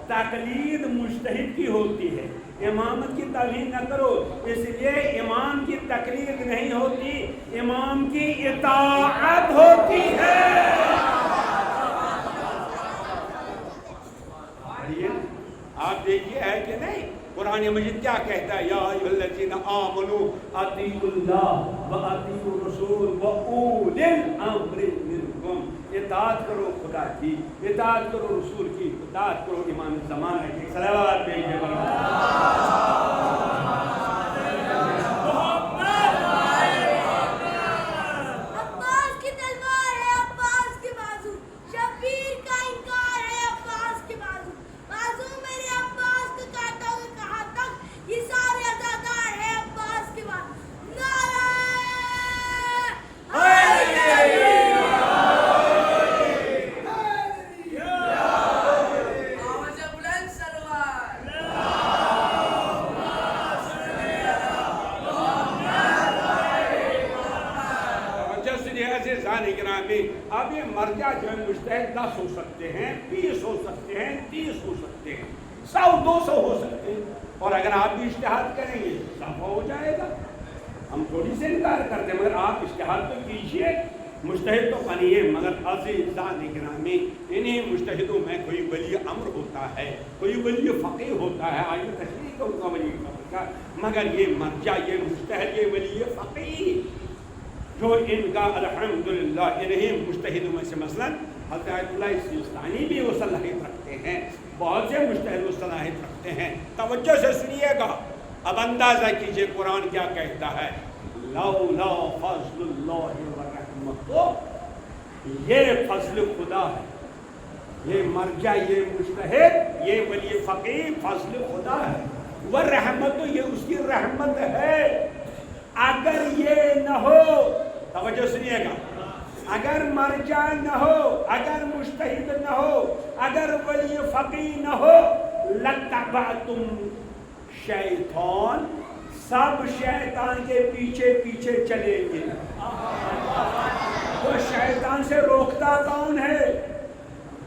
تقلید مجتہد کی ہوتی ہے، امامت کی توہین نہ کرو، اس لیے امام کی تقلید نہیں ہوتی، امام کی اطاعت ہوتی ہے۔ آپ دیکھیے ہے کہ نہیں، قرآن مجید کیا کہتا ہے؟ یا ایھا الذین آمنوا اطیعوا اللہ واطیعوا الرسول واولی الامر منکم، اطاعت کرو خدا کی، اطاعت کرو رسول کی، اطاعت کرو امام زمانہ کی۔ صلوات بھیجیے عباس کی تلوار ہے، عباس کے بازو، شبیر کا انکار ہے، عباس کے بازو، بازو میرے عباس کو کاٹا ہوئے کہاں تک، یہ سارے عزادار ہے عباس کے بازو۔ نعرہ حیدری، آواز بلند سلوار۔ عزیزان گرامی، اب یہ مرجع جو ہے مجتہد 10 ہو سکتے ہیں، 20 ہو سکتے ہیں، 30 ہو سکتے ہیں، 100 200 ہو سکتے ہیں، اور اگر آپ بھی اجتہاد کریں گے صافہ ہو جائے گا، ہم تھوڑی سے انکار کرتے ہیں، مگر آپ اجتہاد تو کیجئے، مجتہد تو بنیے۔ مگر عزیزان گرامی، انہیں مجتہدوں میں کوئی ولی امر ہوتا ہے، کوئی ولی فقیہ ہوتا ہے، آئیے تشریح کروں گا ولی امر کا، مگر یہ مرجع، یہ مجتہد، یہ ولی فقیہ جو ان کا الحمدللہ انہیں مجتہدوں میں سے مثلا حضرت آیت اللہ سیستانی بھی وہ صلاحیت رکھتے ہیں، بہت سے مجتہد وہ صلاحیت رکھتے ہیں۔ توجہ سے سنیے گا، اب اندازہ کیجئے قرآن کیا کہتا ہے، لولا فضل اللہ ورحمتہ، یہ فضل خدا ہے، یہ مرجع، یہ مجتہد، یہ ولی فقیہ فضل خدا ہے، ورحمتہ یہ اس کی رحمت ہے۔ اگر یہ نہ ہو، توجہ سنیے گا، اگر مرجع نہ ہو، اگر مجتہد نہ ہو، اگر ولی فقیہ نہ ہو، لَتَّبَعْتُمْ شیطان، سب شیطان کے پیچھے پیچھے چلیں گے۔ تو شیطان سے روکتا کون ہے؟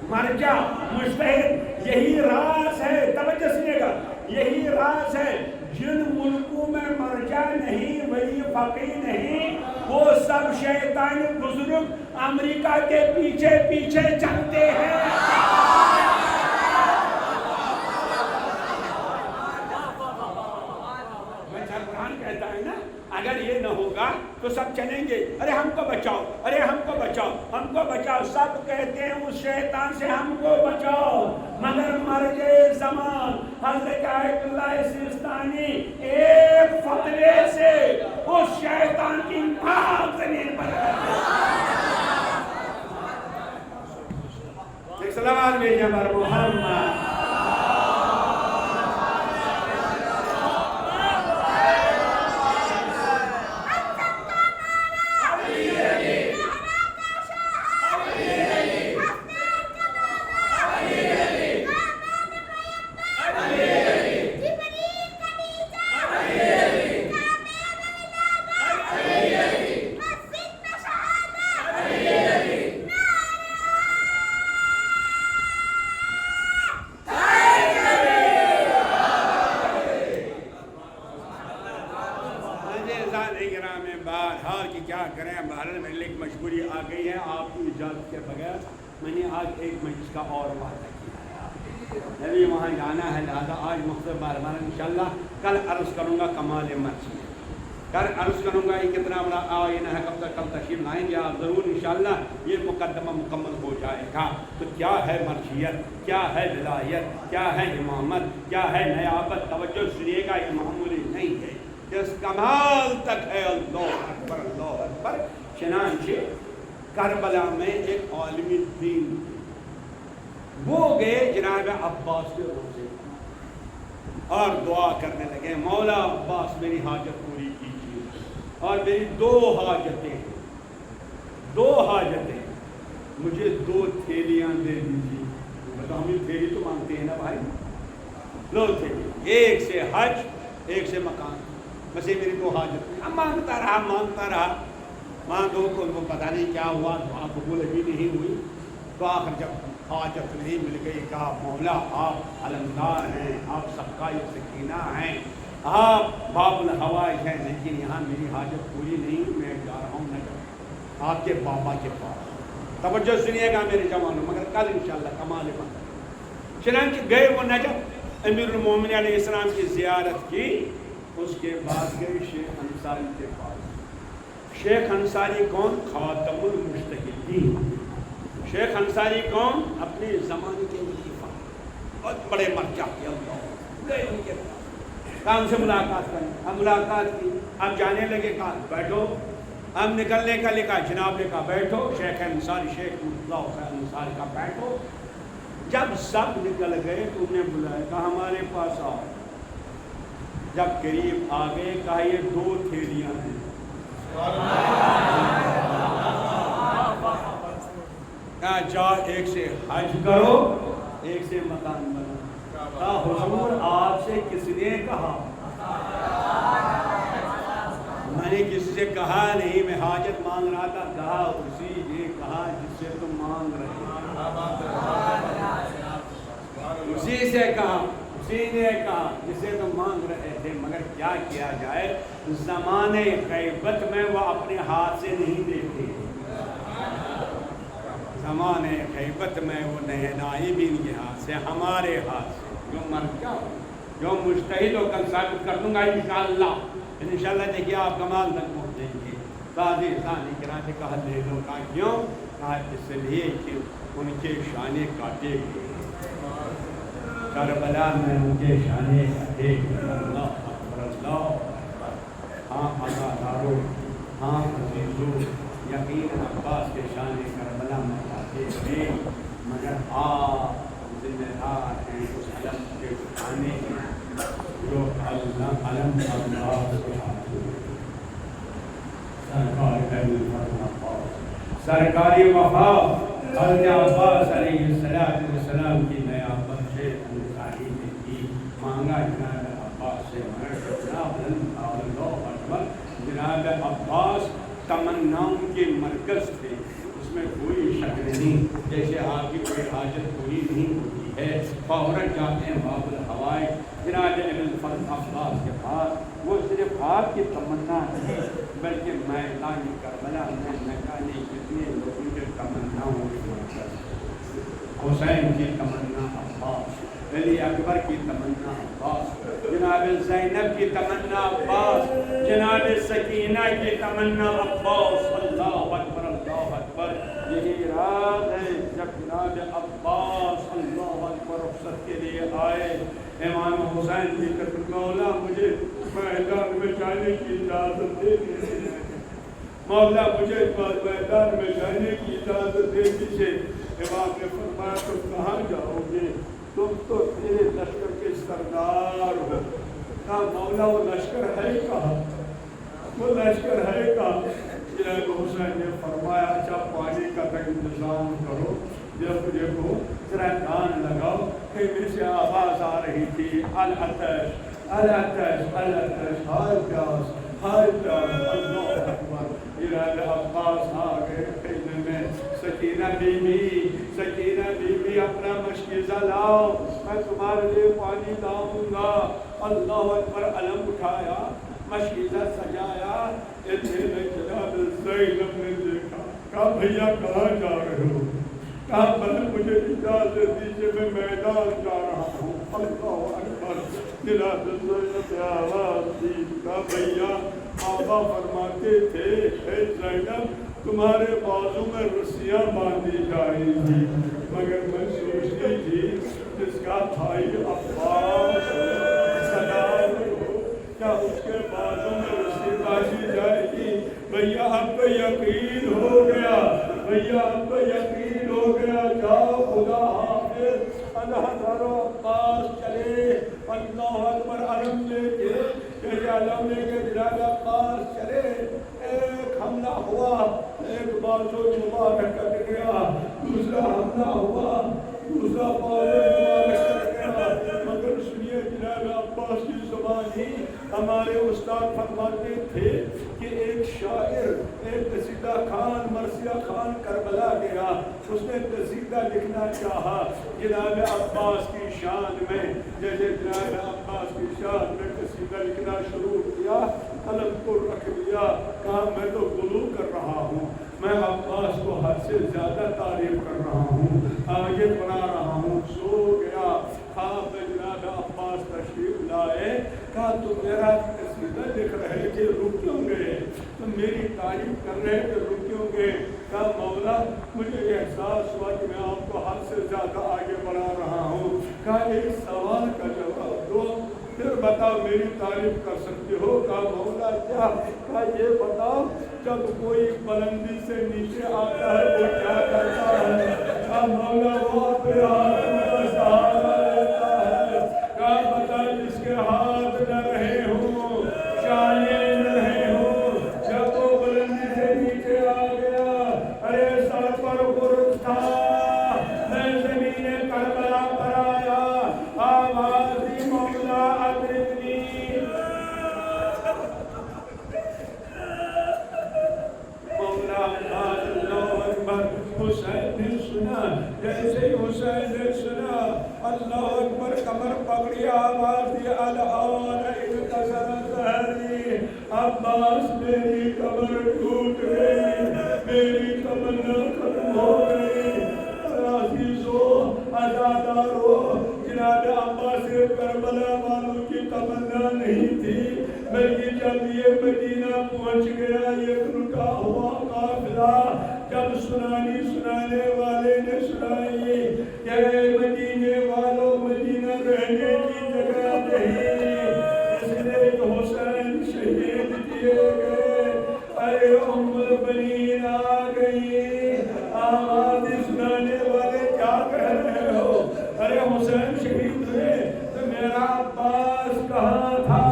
مرجع، مجتہد، یہی راز ہے، توجہ سنیے گا، یہی راز ہے۔ جن ملکوں میں مرجع نہیں، ولی فقیہ نہیں، وہ سب شیطان بزرگ امریکہ کے پیچھے پیچھے چلتے ہیں۔ قرآن کہتا ہے نا، اگر یہ نہ ہوگا تو سب چلیں گے، ارے ہم کو بچاؤ، ارے ہم کو بچاؤ، ہم کو بچاؤ، سب کہتے ہیں اس شیطان سے ہم کو بچاؤ، مگر مرجع زمان حضرت آیت اللہ سیستانی ایک فتوے سے اس شیطان کی ناک زمین پر ایک سلام بھیجیں بر محمد۔ بغیر میں نے آج ایک مجلس کا اور وعدہ کیا ہے، نبی وہاں جانا ہے، لہٰذا آج مختصر بار بار انشاءاللہ کل عرض کروں گا کمال مرثیت، کل عرض کروں گا یہ کتنا بڑا آئینہ ہے، کب تک کل تشریف لائیں گے آپ ضرور انشاءاللہ یہ مقدمہ مکمل ہو جائے گا۔ تو کیا ہے مرثیت، کیا ہے ولایت، کیا ہے امامت، کیا ہے نیابت، توجہ سنیے گا، یہ معمولی نہیں ہے، اس کمال تک ہے۔ اللہ اکبر اللہ اکبر۔ چنانچہ کربلا میں ایک عالم دین وہ گئے جناب عباس کے روزے اور دعا کرنے لگے، مولا عباس میری حاجت پوری کیجیے، اور میری دو حاجتیں مجھے 2 تھیلیاں دے دیجیے۔ بتا ہم یہ تھیلی تو مانگتے ہیں نا بھائی، 2 تھیلی، ایک سے حج، ایک سے مکان، بس یہ میری 2 حاجتیں۔ اب مانگتا رہا مانگو کو پتہ نہیں کیا ہوا، دعا قبول بھی نہیں ہوئی، تو آخر جب حاجت نہیں مل گئی، کہا مولا آپ علمدار ہیں، آپ سقائے سکینہ ہیں، آپ باب الحوائج ہیں، لیکن یہاں میری حاجت پوری نہیں، میں جا رہا ہوں نجف آپ کے بابا کے پاس۔ توجہ سنیے گا میرے جوانوں، مگر کل انشاءاللہ کمال بند۔ چنانچہ گئے وہ نجف، امیر المومنین علیہ السلام کی زیارت کی، اس کے بعد گئے شیخ انصاری کے پاس۔ شیخ انصاری کون؟ خاتم المجتہدین۔ شیخ انصاری کون؟ اپنے زمانے کے خلیفہ، بہت بڑے مرجع کے اللہ، گئے ان کے پاس، کام سے ملاقات کریں، اب ملاقات کی، اب جانے لگے، کہا بیٹھو، اب نکلنے کا لکھا، جناب نے کہا بیٹھو، شیخ انصاری، شیخ اللہ حسین انصاری کا بیٹھو۔ جب سب نکل گئے تو انہیں بلایا، کہا ہمارے پاس آؤ۔ جب قریب آ گئے، کہا یہ 2 تھیلیاں ہیں، کہا جا ایک سے حج کرو، ایک سے مکان بناؤ۔ کہا حضور آپ سے کس نے کہا؟ میں نے کسی سے کہا نہیں، میں حاجت مانگ رہا تھا۔ کہا اسی نے کہا جس سے تم مانگ رہے، اسی سے کہا، اسی نے کہا جسے تم مانگ رہے تھے، مگر کیا کیا جائے، زمانے غیبت میں وہ اپنے ہاتھ سے نہیں دیتے، زمانے غیبت میں وہ نائبین کے ہاتھ سے، ہمارے ہاتھ سے، جو مرجع جو مجتہد ہو، کل ثابت کر دوں گا انشاءاللہ، انشاءاللہ دیکھیے آپ کمال تک پہنچ جائیں گے۔ قاضی ثانی کرا کے کہا لے لو، کہا کیوں؟ کہا اس لیے کہ ان کے شانے کاٹے گئے، کربلا میں ان کے شانے کاٹے گئے۔ اللہ اکبر اللہ اکبر۔ ہاں عزادارو، ہاں عزیزو، یقین عباس کے شانے کربلا میں کاٹے گئے، مگر آپ ذمہ دار ہیں اس علم کے اٹھانے کے، جو علم عباس کے ہاتھ میں۔ سرکاری وفا حضرت عباس علیہ السلام کی نیابت شیخ انصاری نے کی، مانگا جناب عباس سے، جناب عباس تمناؤں کے مرکز تھے، اس میں کوئی شک نہیں، جیسے آپ کی کوئی حاجت پوری نہیں ہوتی ہے فوراً جاتے ہیں باب الحوائج جناب الفضل عباس کے پاس۔ وہ صرف آپ کی تمنا نہیں بلکہ میدان کربلا میں نکالے کتنے لوگوں کے تمناؤں کی مرکز، حسین کی تمنا عباس، علی اکبر کی تمنا عباس، جناب زینب کی تمنا عباس، جناب سکینہ کی تمنا عباس۔ اللہ اکبر اللہ اکبر۔ یہی راز ہے جب جناب عباس اللہ اکبر رخصت کے لیے آئے، امام حسین بھی کہتے مولا مجھے میدان میں جانے کی اجازت دے دیجیے، مولا مجھے میدان میں جانے کی اجازت دے دیجیے۔ امام نے فرمایا تم کہاں جاؤ گے؟ تم تو تیرے لشکر کے سردار ہو۔ کہا مولا وہ لشکر ہے کہاں؟ وہ لشکر ہے کہاں؟ جناب حسین نے فرمایا اچھا پانی کا تک انتظام کرو، جب مجھے کو ذرا کان لگاؤ، خیمے سے آواز آ رہی تھی العطش العطش العطش، ہائے پیاس ہائے پیاس۔ اللہ اکبر۔ جناب عباس آ گئے خیمے میں، سکینہ بی بی اپنا مشکیزہ لاؤ، میں تمہارے لیے پانی لاؤں گا۔ اللہ اکبر۔ علم اٹھایا، مشکیزہ سجایا، اتنے میں جناب زینب نے دیکھا، کہا بھیا کہاں جا رہے ہو؟ کہا بھلے مجھے اجازت دیجیے میں میدان جا رہا ہوں. اللہ اکبر. جناب زینب نے آواز دی. کہا بھیا آقا فرماتے تھے اے زینب تمہارے بازو میں رسیاں باندھی جا رہی تھی مگر میں سوچتی تھی جس کا بھائی عباس سلام ہو کیا اس کے بازو میں رسی باندھی جائے گی. بھیا اب تو یقین ہو گیا. بھیا اب تو یقین ہو گیا. جاؤ خدا حافظ. اللہ تعالیٰ عباس چلے. اللہ اکبر. علم لے کے علم لے کے جناب عباس چلے. ایک حملہ ہوا. ایک بازو مبارک کٹ گیا. دوسرا حملہ ہوا. دوسرا بازو مبارک کٹ گیا. مگر سنیے جناب عباس کی زبانی. ہمارے استاد فرماتے تھے کہ ایک شاعر ایک قصیدہ خان مرثیہ خان کربلا گیا. اس نے قصیدہ لکھنا چاہا جناب عباس کی شان میں. جیسے جناب عباس کی شان میں قصیدہ لکھنا شروع کیا قلم کو رکھ لیا. کہا میں تو غلو کر رہا ہوں. میں عباس کو حد سے زیادہ تعریف کر رہا ہوں. آگے بنا رہا ہوں. سو گیا. خواب میں جناب عباس تشریف لائے. کہا تم میرا قصیدہ لکھ رہے تھے رک کیوں گئے؟ تم میری تعریف کر رہے تھے رک کیوں گئے؟ کہا مولا مجھے احساس ہوا کہ میں آپ کو حد سے زیادہ آگے بڑھا رہا ہوں. کہا ایک سوال کا جواب دو پھر بتاؤ میری تعریف کر سکتے ہو. کہا مولا کیا؟ کہا یہ بتاؤ جب کوئی بلندی سے نیچے آتا ہے وہ کیا کرتا ہے؟ کہا مولا وہ اپنے ہاتھ میں سہارا لیتا ہے. کہا بتا جس کے ہاتھ نہ رہے ہوں شانے نہ رہے ہوں جب وہ بلندی سے نیچے آ گیا. ارے سر پر غرض تھا میں زمین کربلا پر آیا. آواز دی مولا ادرکنی. مولا اللہ اکبر. حسین نے سنا. جیسے حسین نے سنا اللہ اکبر کمر پکڑی. آواز دی الآن انکسر ظہری. عباس میری کمر ٹوٹ گئی. میری تمنا ختم ہو گئی. عزیزو عزادارو جناب عباس کربلا والوں کی تمنا نہیں تھی بلکہ جب یہ مدینہ پہنچ گیا یہ رکا ہوا قافلہ جب سنانے والے نے سنائی کہ مدینے والوں مدینہ رہنے کی جگہ نہیں اس لیے حسین شہید کیے گئے. ارے ام البنین آ گئی. آواز سنانے والے کیا کہہ رہے ہو؟ ارے حسین شہید ہوئے تو میرا عباس کہاں تھا؟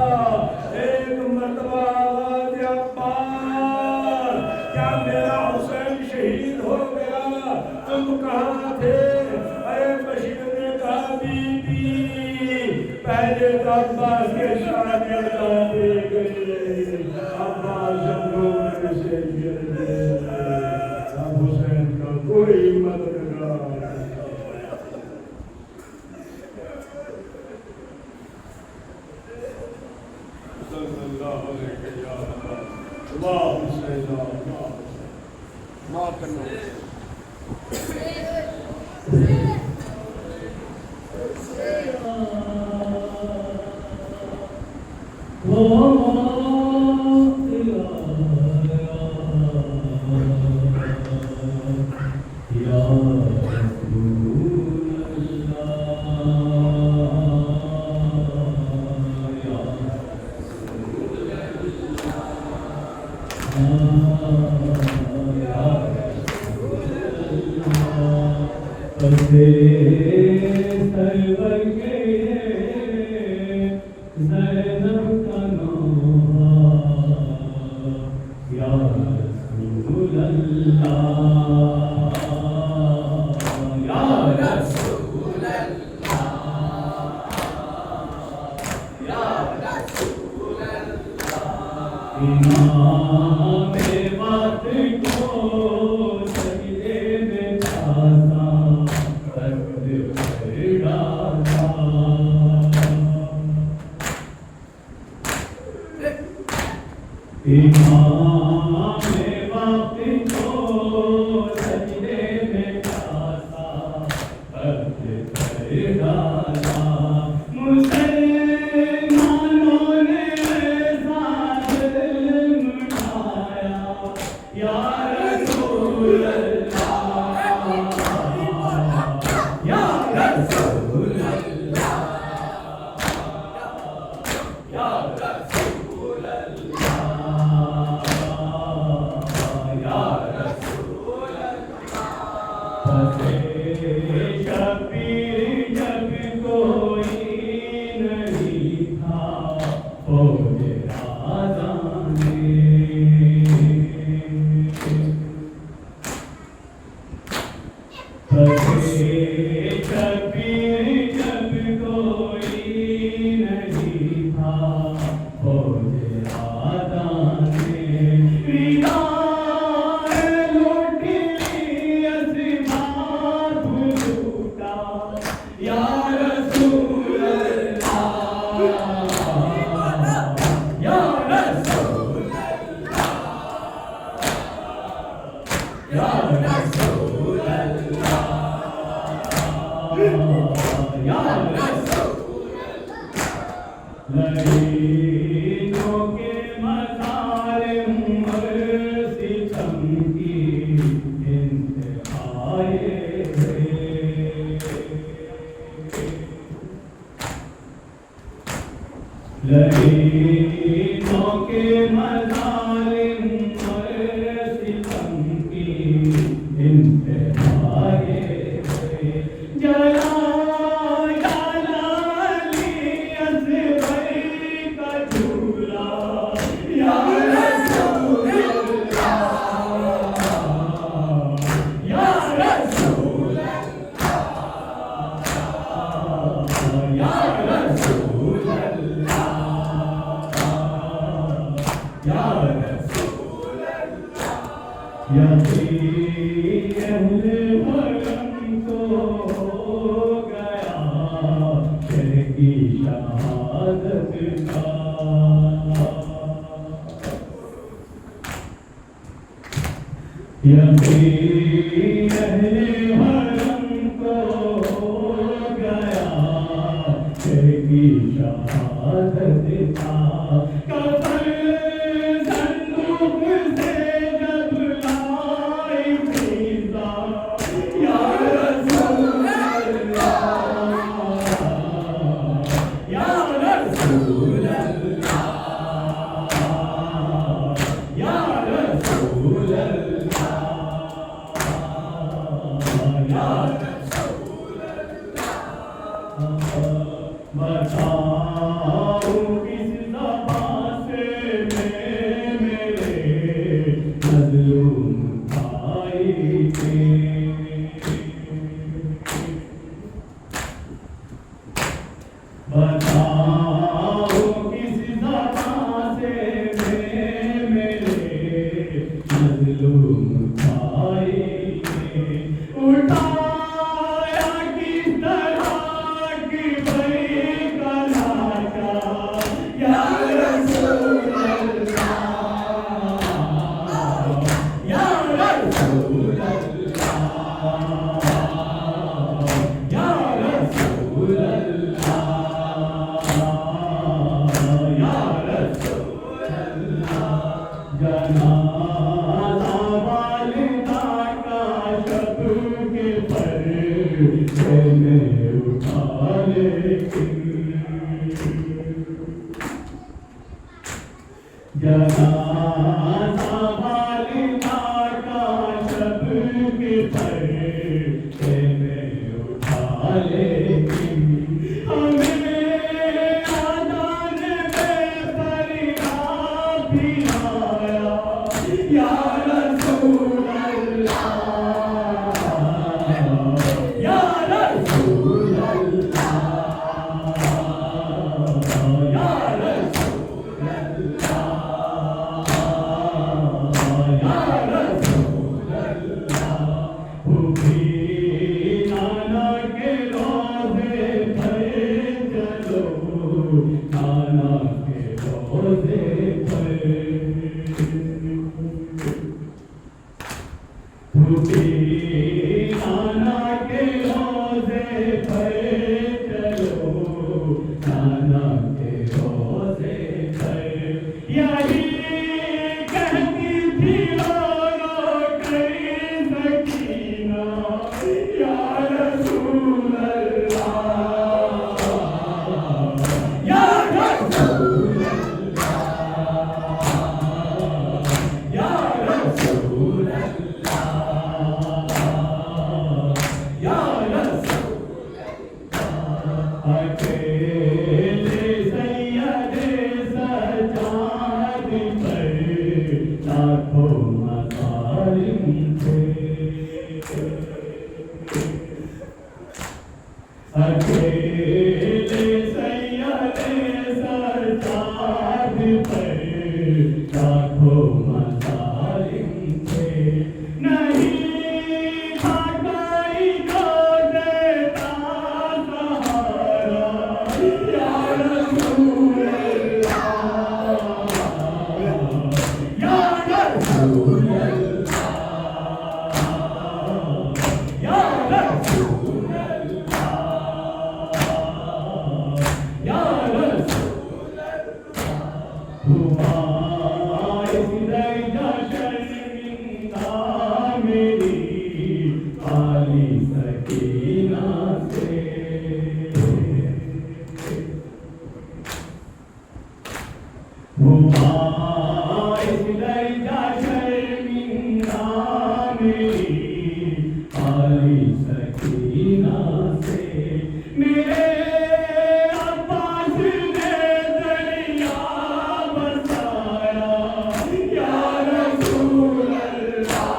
ایک مرتبہ آواز عباس کیا میرا حسین شہید ہو گیا؟ تم کہاں تھے؟ ارے بشیر نے کہا بی بی پہلے تو عباس کے شانے دے گئے. عباس جب رونے سے گر گئے اب حسین کا کوئی مددگار صلی اللہ علیہ وسلم. اللہم صلی اللہ علیہ امام وقت کو سجدے میں اکیلے سید سرتاج پر لاکھوں مظالم تھے، نہیں تھا کوئی جو دیتا سہارا، یا رسول اللہ، یا رسول اللہ، یا رسول اللہ، یا رسول اللہ، تمہارے درجہ شرمندہ میری عالی سکینہ سے، تمہارے درجہ شرمندہ میری عالی سکینہ سے، میرے عباس نے دریا بسایا، یا رسول اللہ،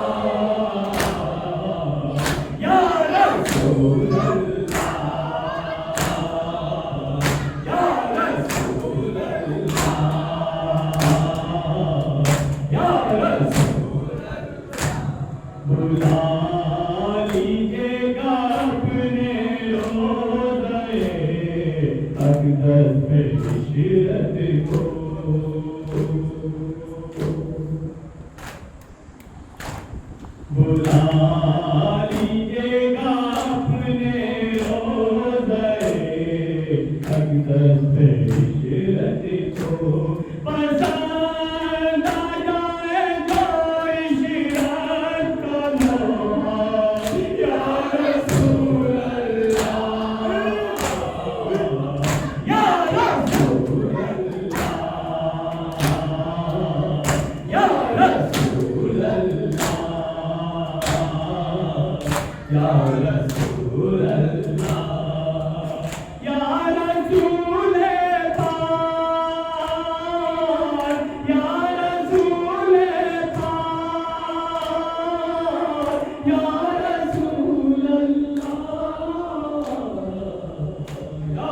یا رسول اللہ، یا رسول اللہ، یا رسول اللہ، بلا لیجیے گا اپنے روضۂ اقدس میں عشرت کو، بلا لیجیے گا اپنے روضۂ اقدس میں عشرت کو، پسند آ جائے جو عشرت کا لوحہ، یا رسول اللہ، یا رسول اللہ، یا رسول اللہ، یا رسول اللہ، یا رسول پاک، یا رسول پاک، یا رسول اللہ، یا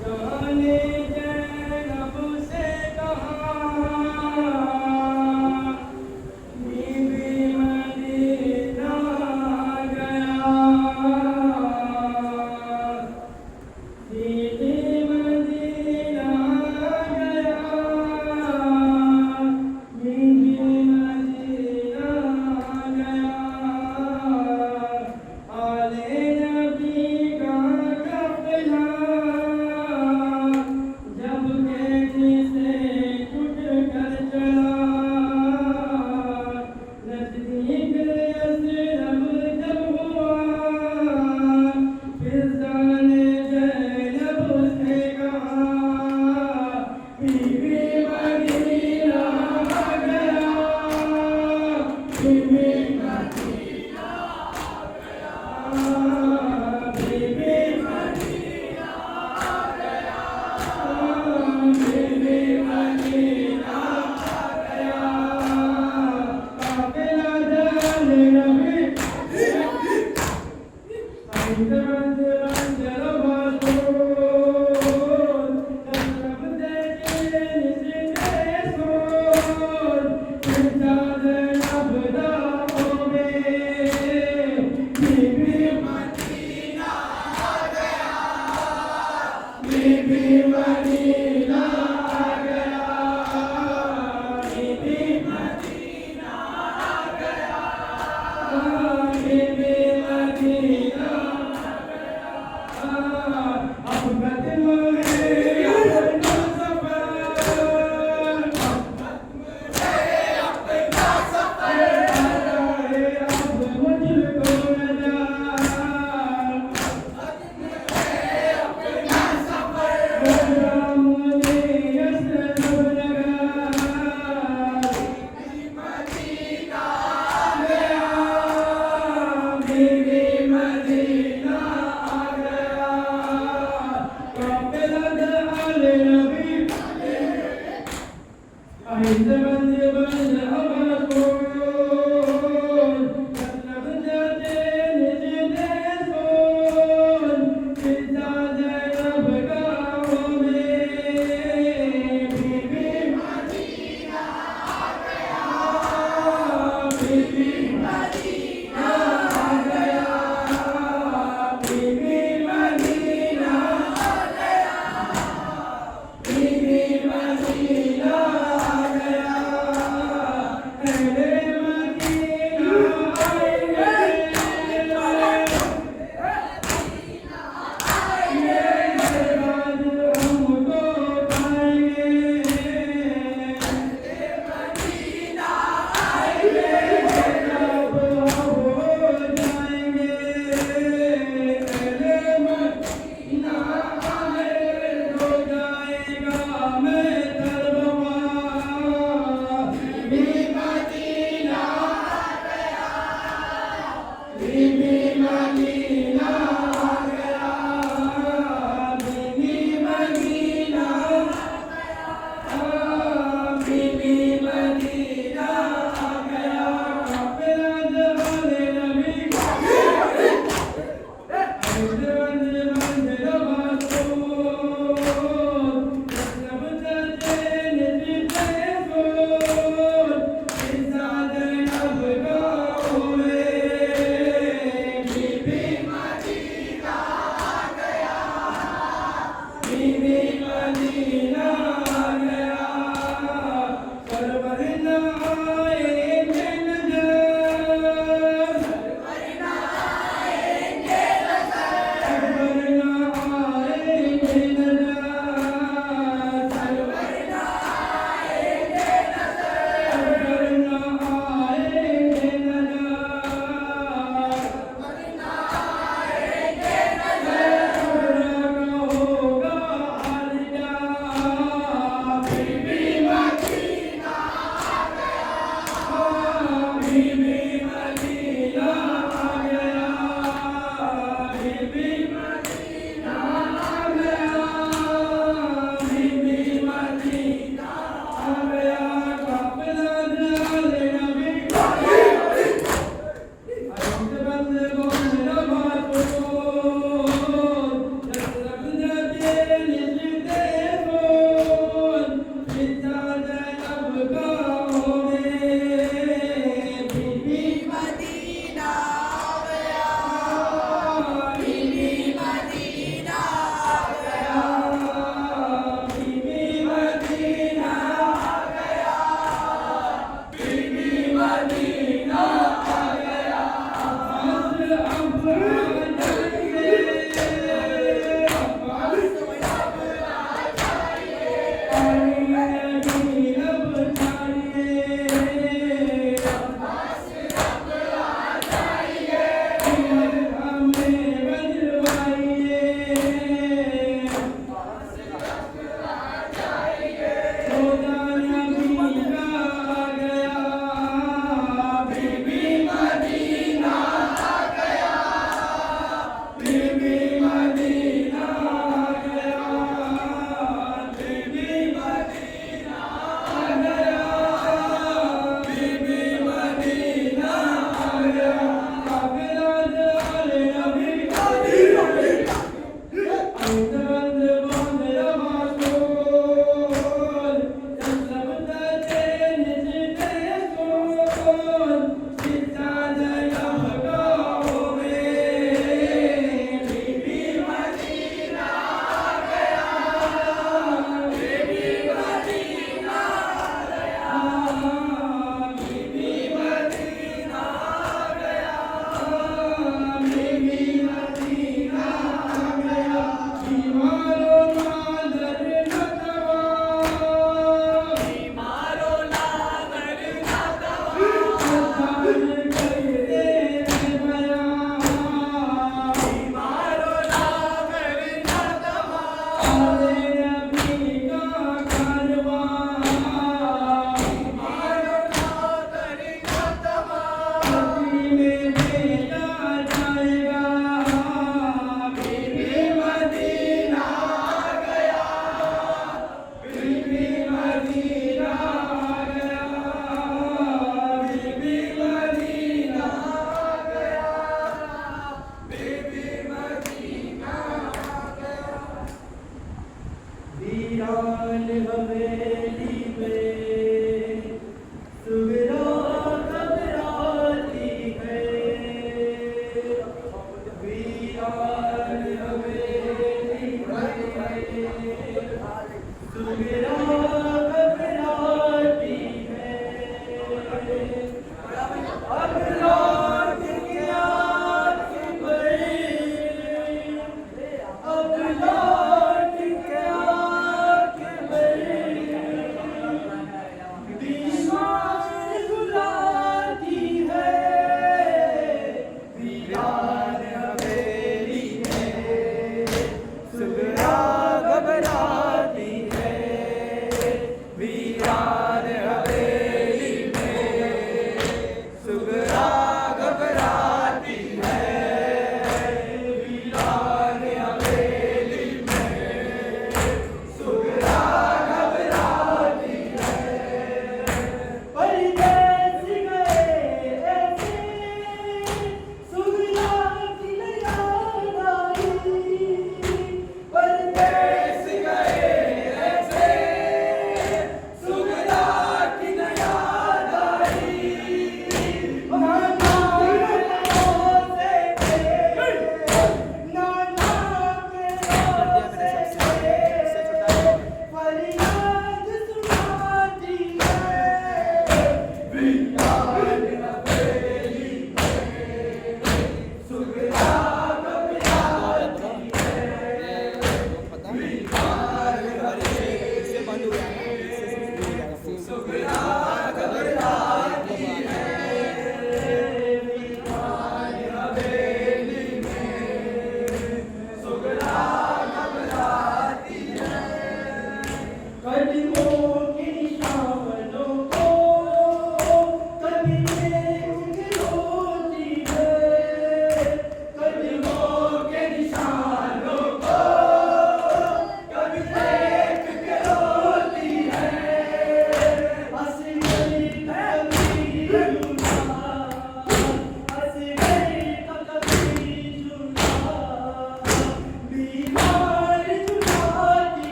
جانے زینب سے کہاں، بی بی عند بند بند أبكون كتب جدين جديسون كتا زينب قومي بيبي مدينة آگیا بيبي مدينة آگیا بيبي مدينة آگیا بيبي مدينة آگیا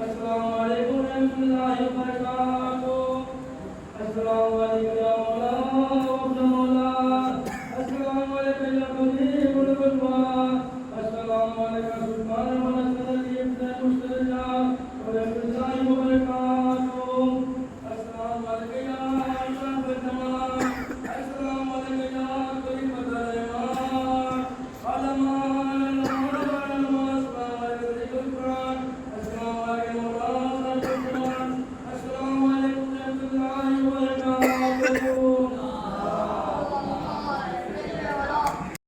السلام علیکم ورحمۃ اللہ وبرکاتہ. السلام علیکم.